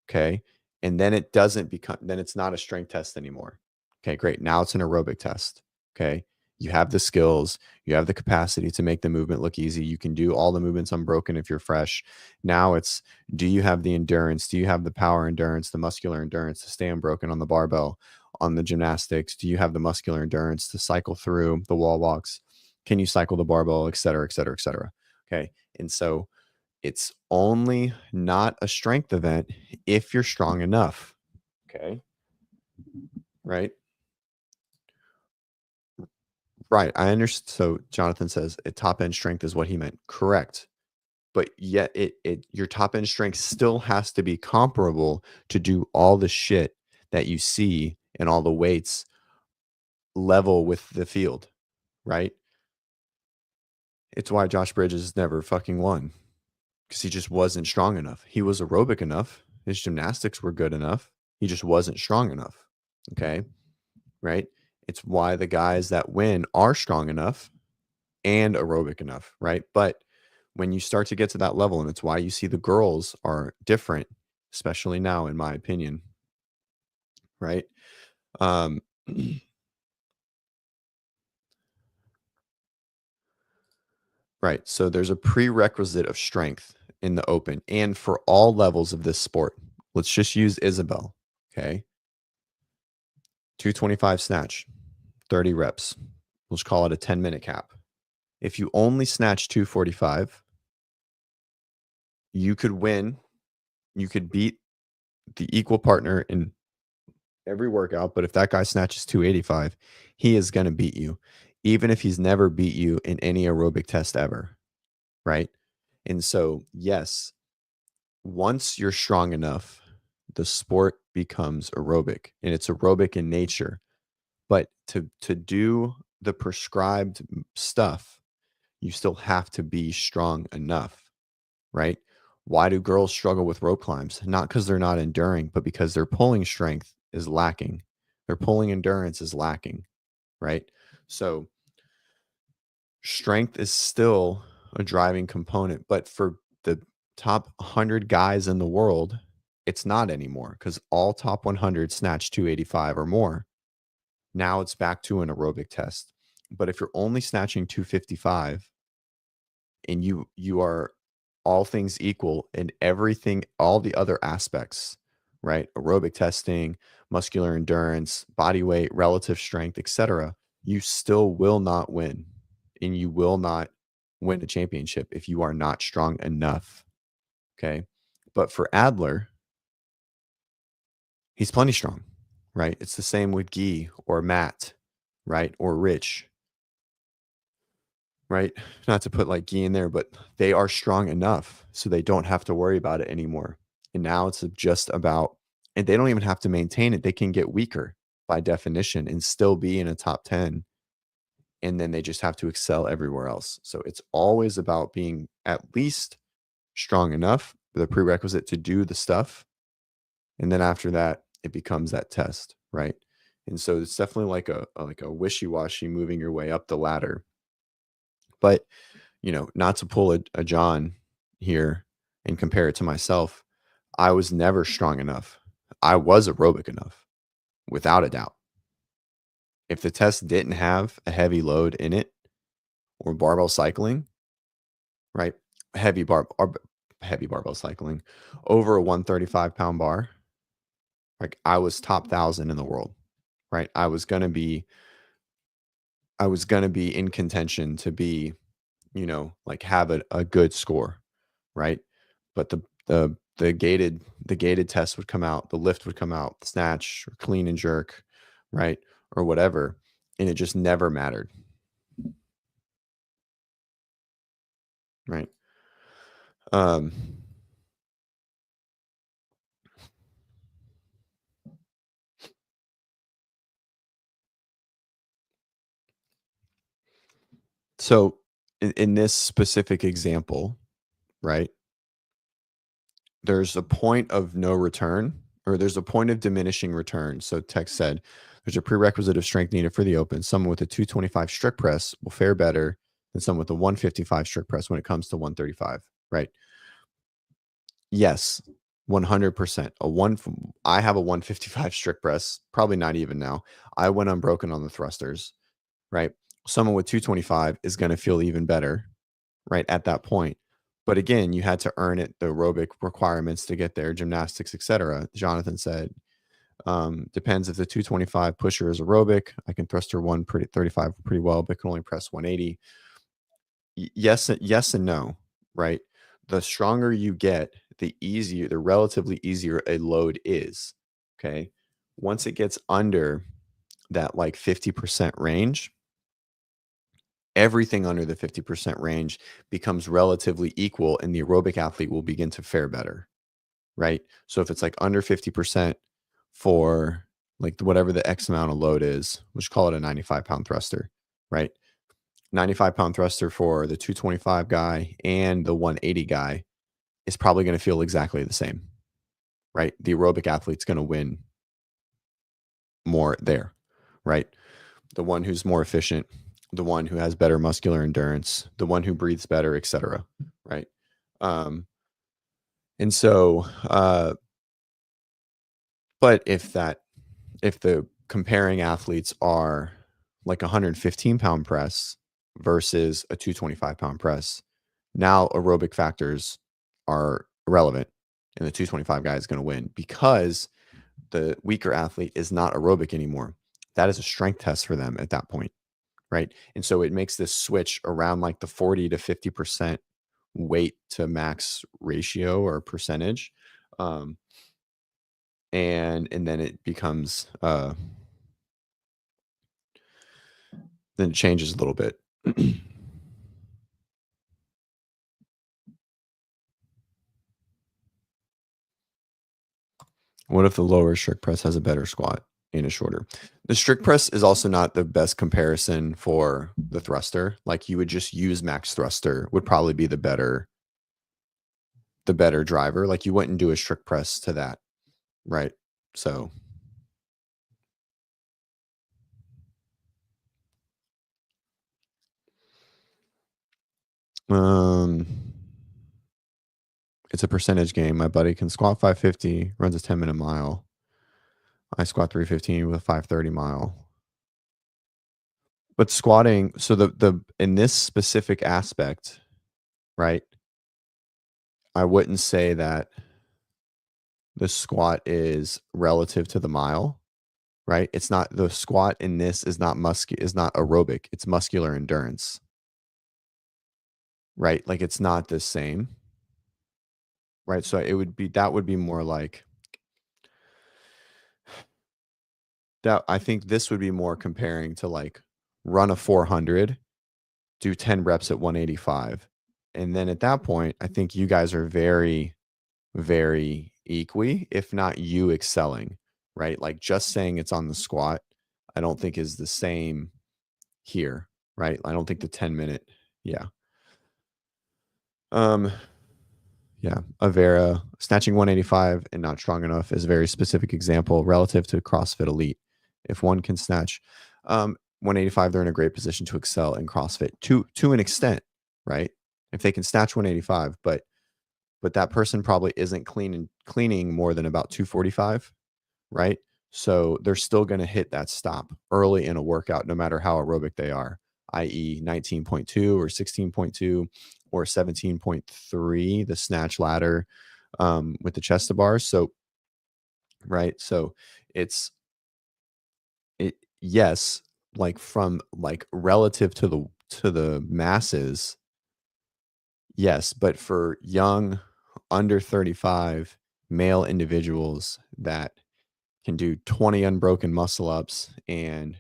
Okay. And then it doesn't become, then it's not a strength test anymore. Okay, great. Now it's an aerobic test. Okay. You have the skills, you have the capacity to make the movement look easy. You can do all the movements unbroken if you're fresh. Now it's do you have the endurance? Do you have the power endurance, the muscular endurance to stay unbroken on the barbell, on the gymnastics? Do you have the muscular endurance to cycle through the wall walks? Can you cycle the barbell, et cetera, et cetera, et cetera? Okay. And so it's only not a strength event if you're strong enough. Okay. Right. Right. I understand. So Jonathan says a top end strength is what he meant. Correct. But yet your top end strength still has to be comparable to do all the shit that you see and all the weights level with the field. Right. It's why Josh Bridges never fucking won because he just wasn't strong enough. He was aerobic enough. His gymnastics were good enough. He just wasn't strong enough. Okay. Right. It's why the guys that win are strong enough and aerobic enough, right? But when you start to get to that level, and it's why you see the girls are different, especially now, in my opinion, right? Um, right. So there's a prerequisite of strength in the open and for all levels of this sport. Let's just use Isabel. Okay. 225 snatch, 30 reps. Let's call it a 10-minute cap. If you only snatch 245, You could win, you could beat the equal partner in every workout, but if that guy snatches 285, he is going to beat you, even if he's never beat you in any aerobic test ever, right? And so, yes, once you're strong enough, the sport becomes aerobic, and it's aerobic in nature. But to do the prescribed stuff, you still have to be strong enough, right? Why do girls struggle with rope climbs? Not because they're not enduring, but because their pulling strength is lacking. Their pulling endurance is lacking, right? So strength is still a driving component, but for the top 100 guys in the world, it's not anymore because all top 100 snatch 285 or more. Now it's back to an aerobic test. But if you're only snatching 255 and you are all things equal in everything, all the other aspects, right? Aerobic testing, muscular endurance, body weight, relative strength, etc., you still will not win. And you will not win a championship if you are not strong enough. Okay. But for Adler, he's plenty strong, right? It's the same with Guy or Matt, right? Or Rich, right? Not to put like Guy in there, but they are strong enough so they don't have to worry about it anymore. And now it's just about, and they don't even have to maintain it. They can get weaker by definition and still be in a top 10. And then they just have to excel everywhere else. So it's always about being at least strong enough, the prerequisite to do the stuff. And then after that, it becomes that test, right? And so it's definitely like a wishy-washy moving your way up the ladder. But not to pull a John here and compare it to myself, I was never strong enough. I was aerobic enough, without a doubt. If the test didn't have a heavy load in it or barbell cycling, right? Heavy barbell cycling over a 135-pound bar, like I was top 1,000 in the world, right? I was gonna be in contention to be, like have a good score, right? But the gated test would come out, the lift would come out, snatch or clean and jerk, right? Or whatever. And it just never mattered. Right. Um so in this specific example, right, there's a point of no return, or there's a point of diminishing return. So text said there's a prerequisite of strength needed for the open. Someone with a 225 strict press will fare better than someone with a 155 strict press when it comes to 135, right? Yes, 100%. I have a 155 strict press, probably not even now. I went unbroken on the thrusters, right? Someone with 225 is going to feel even better, right, at that point. But again, you had to earn it, the aerobic requirements to get there, gymnastics, etc. Jonathan said, depends if the 225 pusher is aerobic. I can thruster 135 pretty well, but can only press 180. Yes and no, right? The stronger you get, the relatively easier a load is. Okay. Once it gets under that like 50% range, everything under the 50% range becomes relatively equal and the aerobic athlete will begin to fare better, right? So if it's like under 50% for like whatever the X amount of load is, let's call it a 95-pound thruster, right? 95-pound thruster for the 225 guy and the 180 guy is probably going to feel exactly the same, right? The aerobic athlete's going to win more there, right? The one who's more efficient, the one who has better muscular endurance, the one who breathes better, etc. Right? Um, and so, but if the comparing athletes are like 115-pound press versus a 225-pound press, now aerobic factors are irrelevant, and the 225 guy is going to win because the weaker athlete is not aerobic anymore. That is a strength test for them at that point, right? And so it makes this switch around like the 40 to 50% weight to max ratio or percentage. Um, and then it becomes then it changes a little bit. What if the lower strict press has a better squat and is shorter? The strict press is also not the best comparison for the thruster. Like you would just use max thruster would probably be the better driver. Like you wouldn't do a strict press to that, right? So, um, it's a percentage game. My buddy can squat 550, runs a 10-minute mile. I squat 315 with a 530 mile. But squatting, so the in this specific aspect, right? I wouldn't say that the squat is relative to the mile, right? It's not the squat in this is not aerobic. It's muscular endurance, right? Like it's not the same, right? So it would be that would be more like that. I think this would be more comparing to like run a 400, do 10 reps at 185. And then at that point, I think you guys are very, very equi, if not you excelling, right? Like just saying it's on the squat, I don't think is the same here, right? I don't think the 10-minute, yeah. Um, yeah, Avera snatching 185 and not strong enough is a very specific example relative to CrossFit Elite. If one can snatch 185, they're in a great position to excel in CrossFit to an extent, right? If they can snatch 185, but that person probably isn't cleaning more than about 245, right? So they're still going to hit that stop early in a workout, no matter how aerobic they are, i.e., 19.2 or 16.2 or 17.3, the snatch ladder with the chest to bars. So, right. So it, yes, like from like relative to the masses, yes, but for young, under 35 male individuals that can do 20 unbroken muscle ups and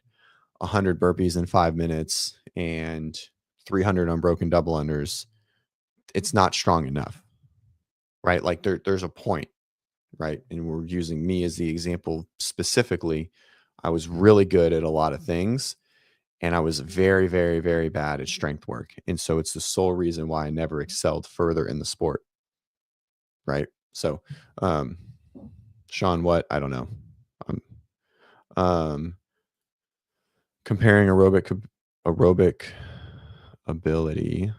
100 burpees in 5 minutes and 300 unbroken double unders, it's not strong enough, right? Like there's a point, right? And we're using me as the example specifically. I was really good at a lot of things and I was very, very, very bad at strength work. And so it's the sole reason why I never excelled further in the sport, right? So, um, Sean, what? I don't know. Um, um, comparing aerobic ability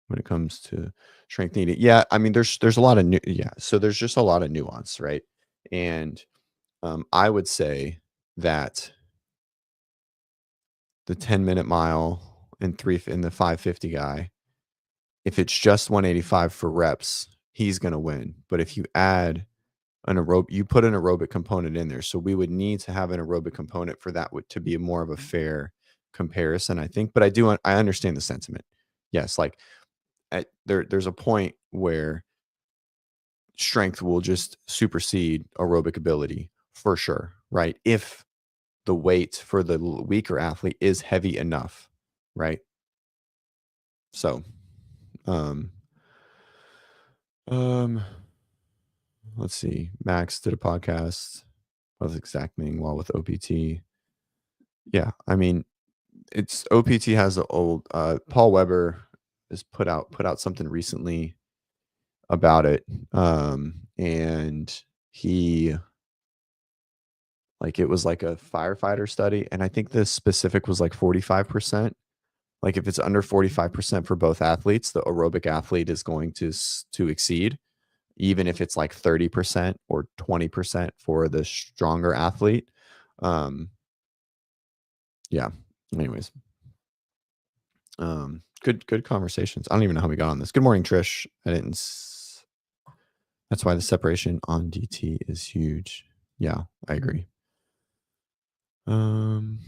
when it comes to strength needed. Yeah, I mean, there's a lot of yeah. So there's just a lot of nuance, right? And I would say that the 10-minute mile and in the 550 guy, if it's just 185 for reps, he's gonna win. But if you add you put an aerobic component in there. So we would need to have an aerobic component for that to be more of a fair comparison, I think. But I understand the sentiment. Yes, like there's a point where strength will just supersede aerobic ability for sure, right? If the weight for the weaker athlete is heavy enough, right? So, um, um, let's see. Max did a podcast of exacting while with OPT. Yeah, I mean, it's OPT has the old Paul Weber has put out something recently about it. And he like it was like a firefighter study, and I think the specific was like 45%. Like if it's under 45% for both athletes, the aerobic athlete is going to exceed, even if it's like 30% or 20% for the stronger athlete. Um, yeah. Anyways, good conversations. I don't even know how we got on this. Good morning, Trish. That's why the separation on DT is huge. Yeah, I agree. Um,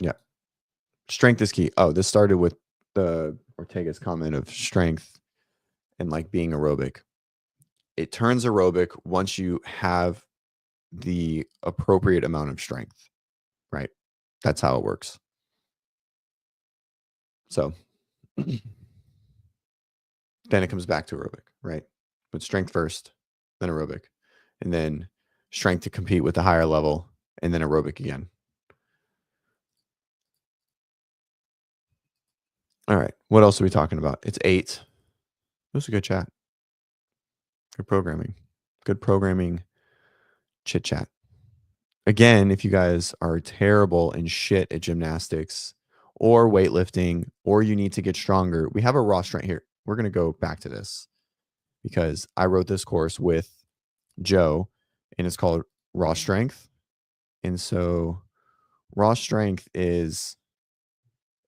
Yeah. Strength is key. Oh, this started with the Ortega's comment of strength and like being aerobic. It turns aerobic once you have the appropriate amount of strength, right? That's how it works. So then it comes back to aerobic, right? With strength first, then aerobic, and then strength to compete with the higher level, and then aerobic again. All right. What else are we talking about? It's 8. It was a good chat. Good programming. Good programming chit chat. Again, if you guys are terrible and shit at gymnastics or weightlifting, or you need to get stronger, we have a raw strength here. We're going to go back to this because I wrote this course with Joe and it's called Raw Strength. And so Raw Strength is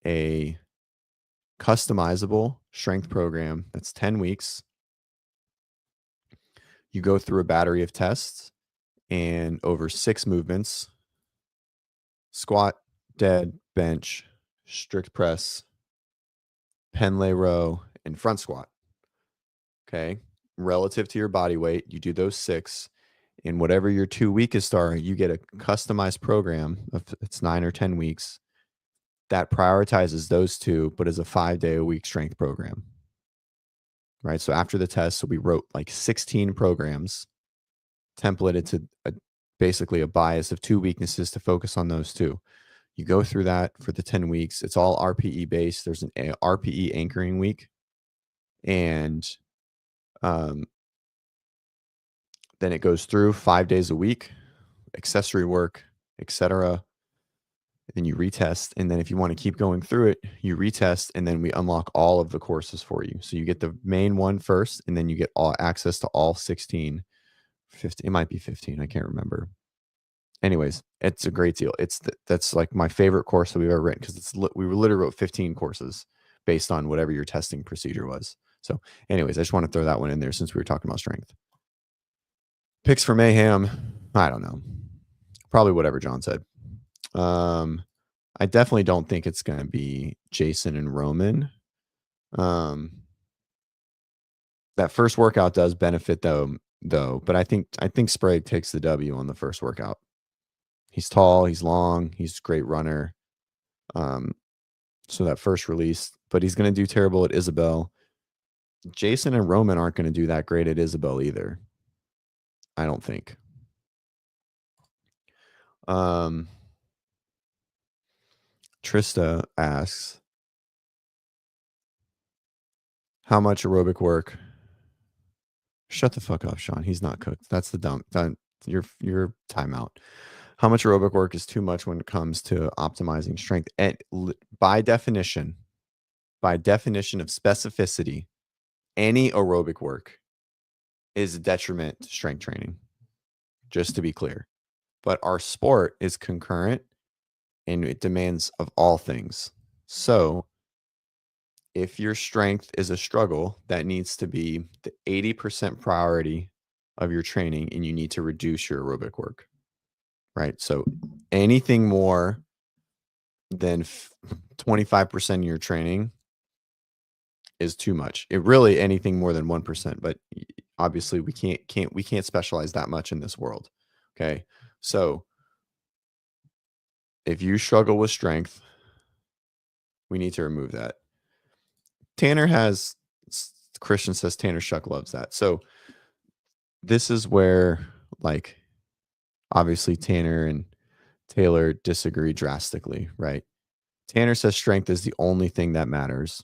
a customizable strength program that's 10 weeks. You go through a battery of tests and over 6 movements: squat, dead, bench, strict press, Penlay row, and front squat. Okay. Relative to your body weight, you do those 6. And whatever your 2 weakest are, you get a customized program of it's 9 or 10 weeks that prioritizes those 2, but is a 5-day-a-week strength program. Right. So after the test, so we wrote like 16 programs templated to basically a bias of 2 weaknesses to focus on those 2. You go through that for the 10 weeks. It's all RPE based. There's an RPE anchoring week. And then it goes through 5 days a week, accessory work, etc. Then you retest. And then if you want to keep going through it, you retest. And then we unlock all of the courses for you. So you get the main one first, and then you get all access to all 16, 15. It might be 15. I can't remember. Anyways, it's a great deal. That's like my favorite course that we've ever written because we literally wrote 15 courses based on whatever your testing procedure was. So anyways, I just want to throw that one in there since we were talking about strength. Picks for mayhem. I don't know. Probably whatever John said. I definitely don't think it's going to be Jason and Roman. That first workout does benefit though, but I think Sprague takes the W on the first workout. He's tall, he's long, he's a great runner. So that first release, but he's going to do terrible at Isabel. Jason and Roman aren't going to do that great at Isabel either. I don't think. Trista asks, how much aerobic work? Shut the fuck up, Sean. He's not cooked. That's the dumb. Your timeout. How much aerobic work is too much when it comes to optimizing strength? And by definition of specificity, any aerobic work is a detriment to strength training, just to be clear. But our sport is concurrent and it demands of all things. So if your strength is a struggle, that needs to be the 80% priority of your training, and you need to reduce your aerobic work, right? So anything more than 25% of your training is too much. It really anything more than 1%, but obviously we can't specialize that much in this world. Okay. So if you struggle with strength, we need to remove that. Christian says Tanner Shuck loves that. So this is where, like, obviously Tanner and Taylor disagree drastically, right? Tanner says strength is the only thing that matters.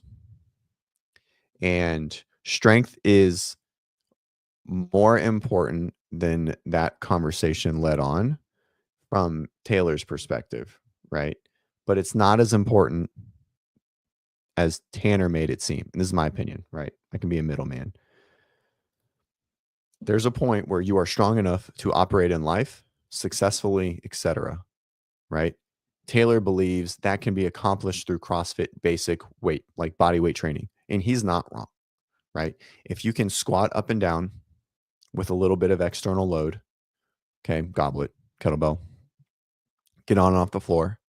And strength is more important than that conversation led on from Taylor's perspective, right? But it's not as important as Tanner made it seem. And this is my opinion, right? I can be a middleman. There's a point where you are strong enough to operate in life successfully, etc., right? Taylor believes that can be accomplished through CrossFit basic weight, like body weight training. And he's not wrong, right? If you can squat up and down with a little bit of external load, okay, goblet, kettlebell, get on and off the floor,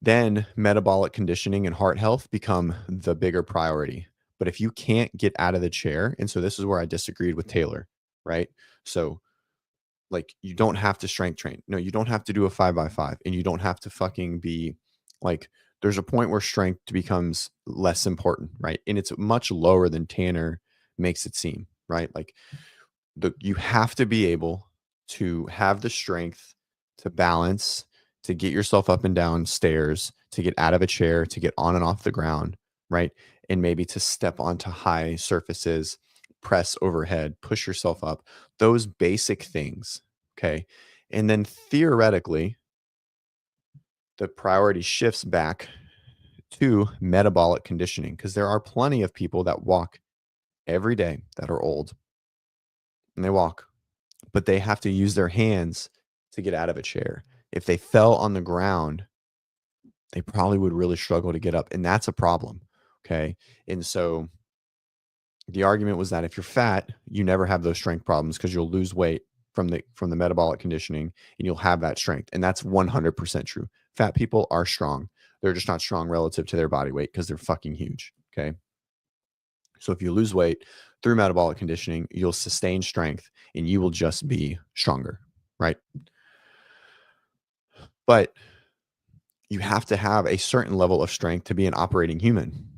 Then metabolic conditioning and heart health become the bigger priority. But if you can't get out of the chair, and so this is where I disagreed with Taylor, right? So like you don't have to strength train. No, you don't have to do a 5x5 and you don't have to fucking be like there's a point where strength becomes less important, right? And it's much lower than Tanner makes it seem, right? Like you have to be able to have the strength to balance, to get yourself up and down stairs, to get out of a chair, to get on and off the ground, right? And maybe to step onto high surfaces, press overhead, push yourself up, those basic things. Okay. And then theoretically, the priority shifts back to metabolic conditioning because there are plenty of people that walk every day that are old and they walk, but they have to use their hands to get out of a chair. If they fell on the ground, they probably would really struggle to get up, and that's a problem. Okay. And so the argument was that if you're fat, you never have those strength problems because you'll lose weight from the metabolic conditioning and you'll have that strength. And that's 100% true. Fat people are strong. They're just not strong relative to their body weight because they're fucking huge. Okay. So if you lose weight through metabolic conditioning, you'll sustain strength and you will just be stronger, right? But you have to have a certain level of strength to be an operating human.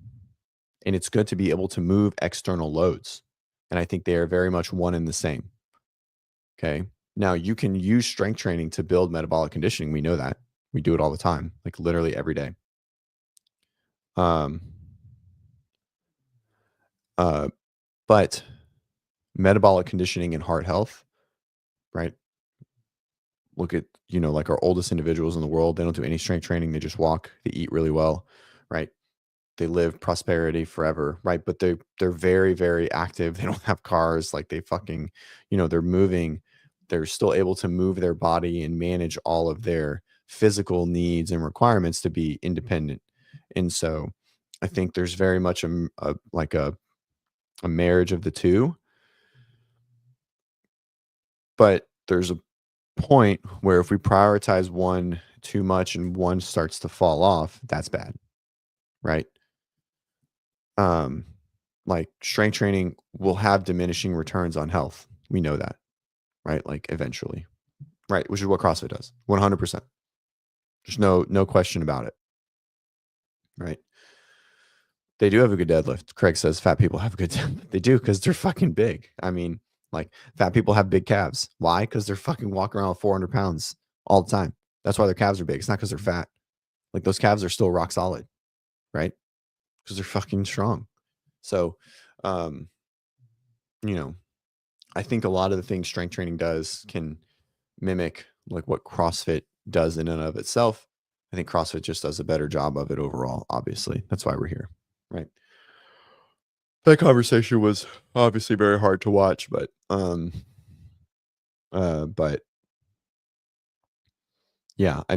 And it's good to be able to move external loads. And I think they are very much one and the same. Okay. Now you can use strength training to build metabolic conditioning. We know that. We do it all the time, like literally every day. Um, uh, but metabolic conditioning and heart health, right? Look at, like our oldest individuals in the world. They don't do any strength training. They just walk, they eat really well, right? They live prosperity forever, right? But they're very, very active. They don't have cars. Like they fucking, they're moving. They're still able to move their body and manage all of their physical needs and requirements to be independent. And so I think there's very much a marriage of the two, but there's a point where if we prioritize one too much and one starts to fall off, that's bad, right? Um, like strength training will have diminishing returns on health. We know that, right? Like eventually, right? Which is what CrossFit does, 100%. There's no question about it, right? They do have a good deadlift. Craig says fat people have a good deadlift. They do because they're fucking big. I mean, like fat people have big calves. Why? Because they're fucking walking around with 400 pounds all the time. That's why their calves are big. It's not because they're fat. Like those calves are still rock solid, right? Because they're fucking strong. So, um, you know, I think a lot of the things strength training does can mimic like what CrossFit does in and of itself. I think CrossFit just does a better job of it overall, obviously. That's why we're here, right? That conversation was obviously very hard to watch, but yeah, I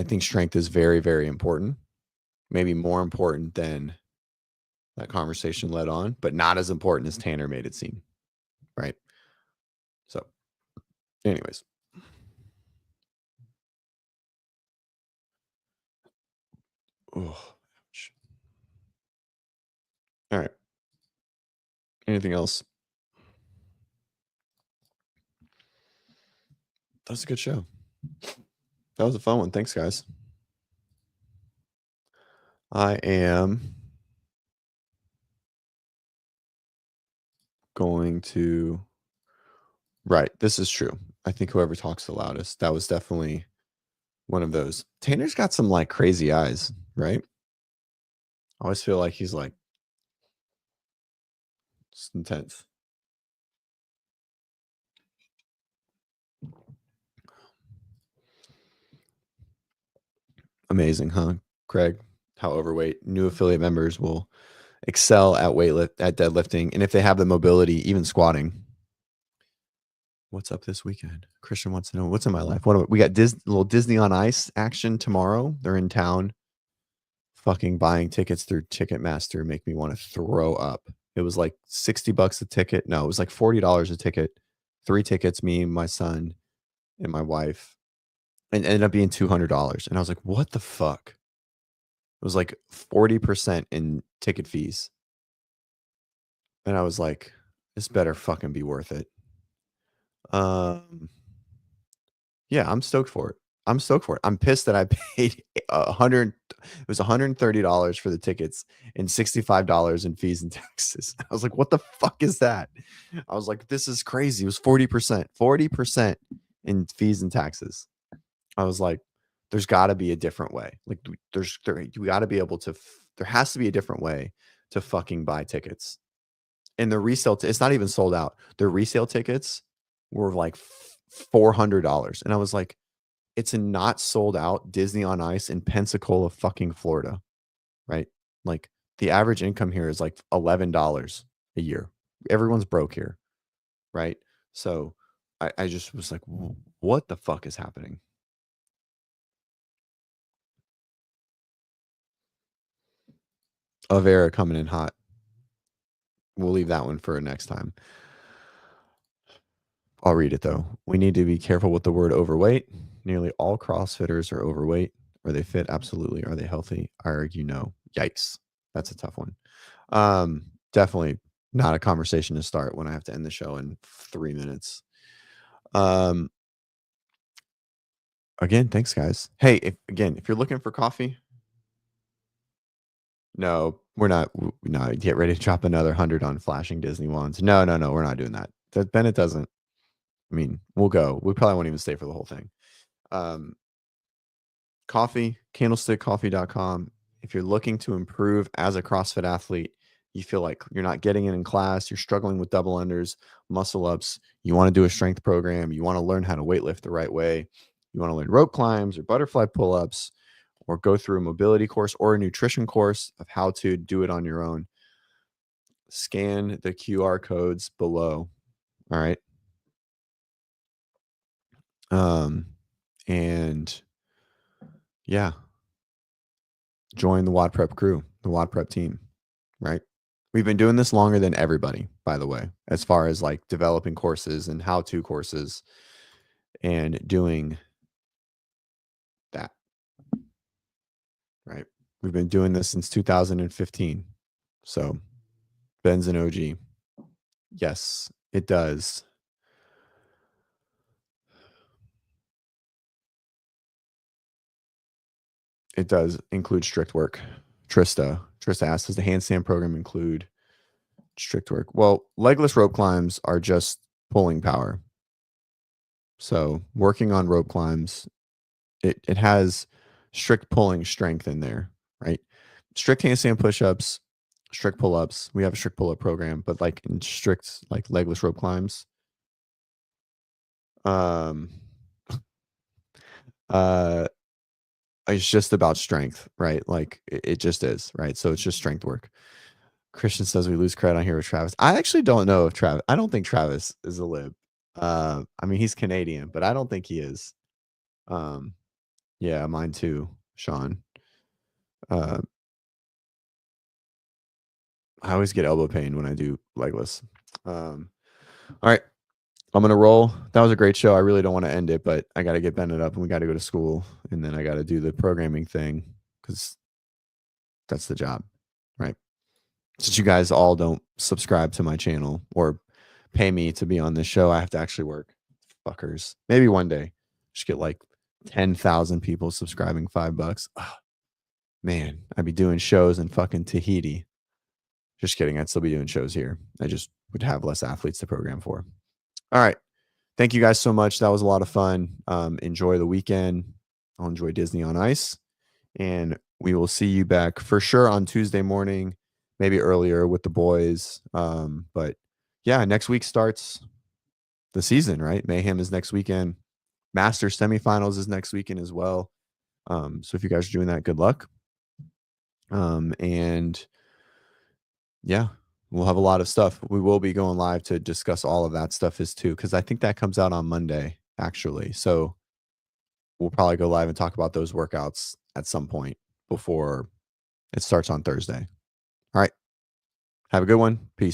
think strength is very, very important. Maybe more important than that conversation led on, but not as important as Tanner made it seem, right? So, anyways. Oh, ouch. All right. Anything else? That was a good show. That was a fun one. Thanks, guys. I am going to right. This is true. I think whoever talks the loudest, that was definitely one of those. Tanner's got some like crazy eyes, right? I always feel like he's like it's intense. Amazing, huh, Craig? How overweight new affiliate members will excel at deadlifting, and if they have the mobility, even squatting. What's up this weekend? Christian wants to know what's in my life. We got little Disney on Ice action tomorrow. They're in town. Fucking buying tickets through Ticketmaster make me want to throw up. It was like $60 a ticket. No, it was like $40 a ticket. 3 tickets, me, my son, and my wife. and ended up being $200. And I was like, what the fuck? It was like 40% in ticket fees. And I was like, this better fucking be worth it. Um, yeah, I'm stoked for it. I'm stoked for it. I'm pissed that I paid 100. It was $130 for the tickets and $65 in fees and taxes. I was like, what the fuck is that? I was like, this is crazy. It was 40%, 40% in fees and taxes. I was like, there's got to be a different way. Like, we got to be able to. There has to be a different way to fucking buy tickets. And the resale, it's not even sold out. The resale tickets were like $400, and I was like, it's a not sold out Disney on Ice in Pensacola, fucking Florida, right? Like the average income here is like $11 a year. Everyone's broke here, right? So I just was like, what the fuck is happening? Avera coming in hot. We'll leave that one for next time. I'll read it though. We need to be careful with the word overweight. Nearly all CrossFitters are overweight. Are they fit? Absolutely. Are they healthy? I argue no. Yikes. That's a tough one. Definitely not a conversation to start when I have to end the show in 3 minutes. Um, again, thanks guys. Hey, if you're looking for coffee, no, we're not. No, get ready to drop another 100 on flashing Disney wands. No, no, no, we're not doing that. Bennett doesn't. I mean, we'll go. We probably won't even stay for the whole thing. Um, coffee, candlestickcoffee.com. If you're looking to improve as a CrossFit athlete, you feel like you're not getting it in class, you're struggling with double unders, muscle ups, you want to do a strength program, you want to learn how to weightlift the right way, you want to learn rope climbs or butterfly pull ups, or go through a mobility course or a nutrition course of how to do it on your own, scan the QR codes below. All right. Um, and yeah, join the WODprep crew, the WODprep team, right? We've been doing this longer than everybody, by the way, as far as like developing courses and how-to courses and doing that, right? We've been doing this since 2015. So Ben's an OG. Yes, it does. It does include strict work. Trista asks, does the handstand program include strict work? Well, legless rope climbs are just pulling power. So working on rope climbs, it has strict pulling strength in there, right? Strict handstand push-ups, strict pull-ups. We have a strict pull-up program, but like in strict like legless rope climbs, um uh it's just about strength, right? Like it just is, right? So it's just strength work. Christian says we lose credit on here with Travis. I actually don't know if Travis, I don't think Travis is a lib. I mean, he's Canadian, but I don't think he is. Um, yeah, mine too, Sean. Uh, I always get elbow pain when I do legless. All right, I'm gonna roll. That was a great show. I really don't want to end it, but I got to get Bennett up, and we got to go to school, and then I got to do the programming thing because that's the job, right? Since you guys all don't subscribe to my channel or pay me to be on this show, I have to actually work. Fuckers. Maybe one day, just get like 10,000 people subscribing, $5. Oh, man, I'd be doing shows in fucking Tahiti. Just kidding. I'd still be doing shows here. I just would have less athletes to program for. All right. Thank you guys so much. That was a lot of fun. Enjoy the weekend. I'll enjoy Disney on Ice. And we will see you back for sure on Tuesday morning, maybe earlier with the boys. But yeah, next week starts the season, right? Mayhem is next weekend. Masters semifinals is next weekend as well. So if you guys are doing that, good luck. And yeah, we'll have a lot of stuff. We will be going live to discuss all of that stuff is too, because I think that comes out on Monday, actually. So we'll probably go live and talk about those workouts at some point before it starts on Thursday. All right. Have a good one. Peace.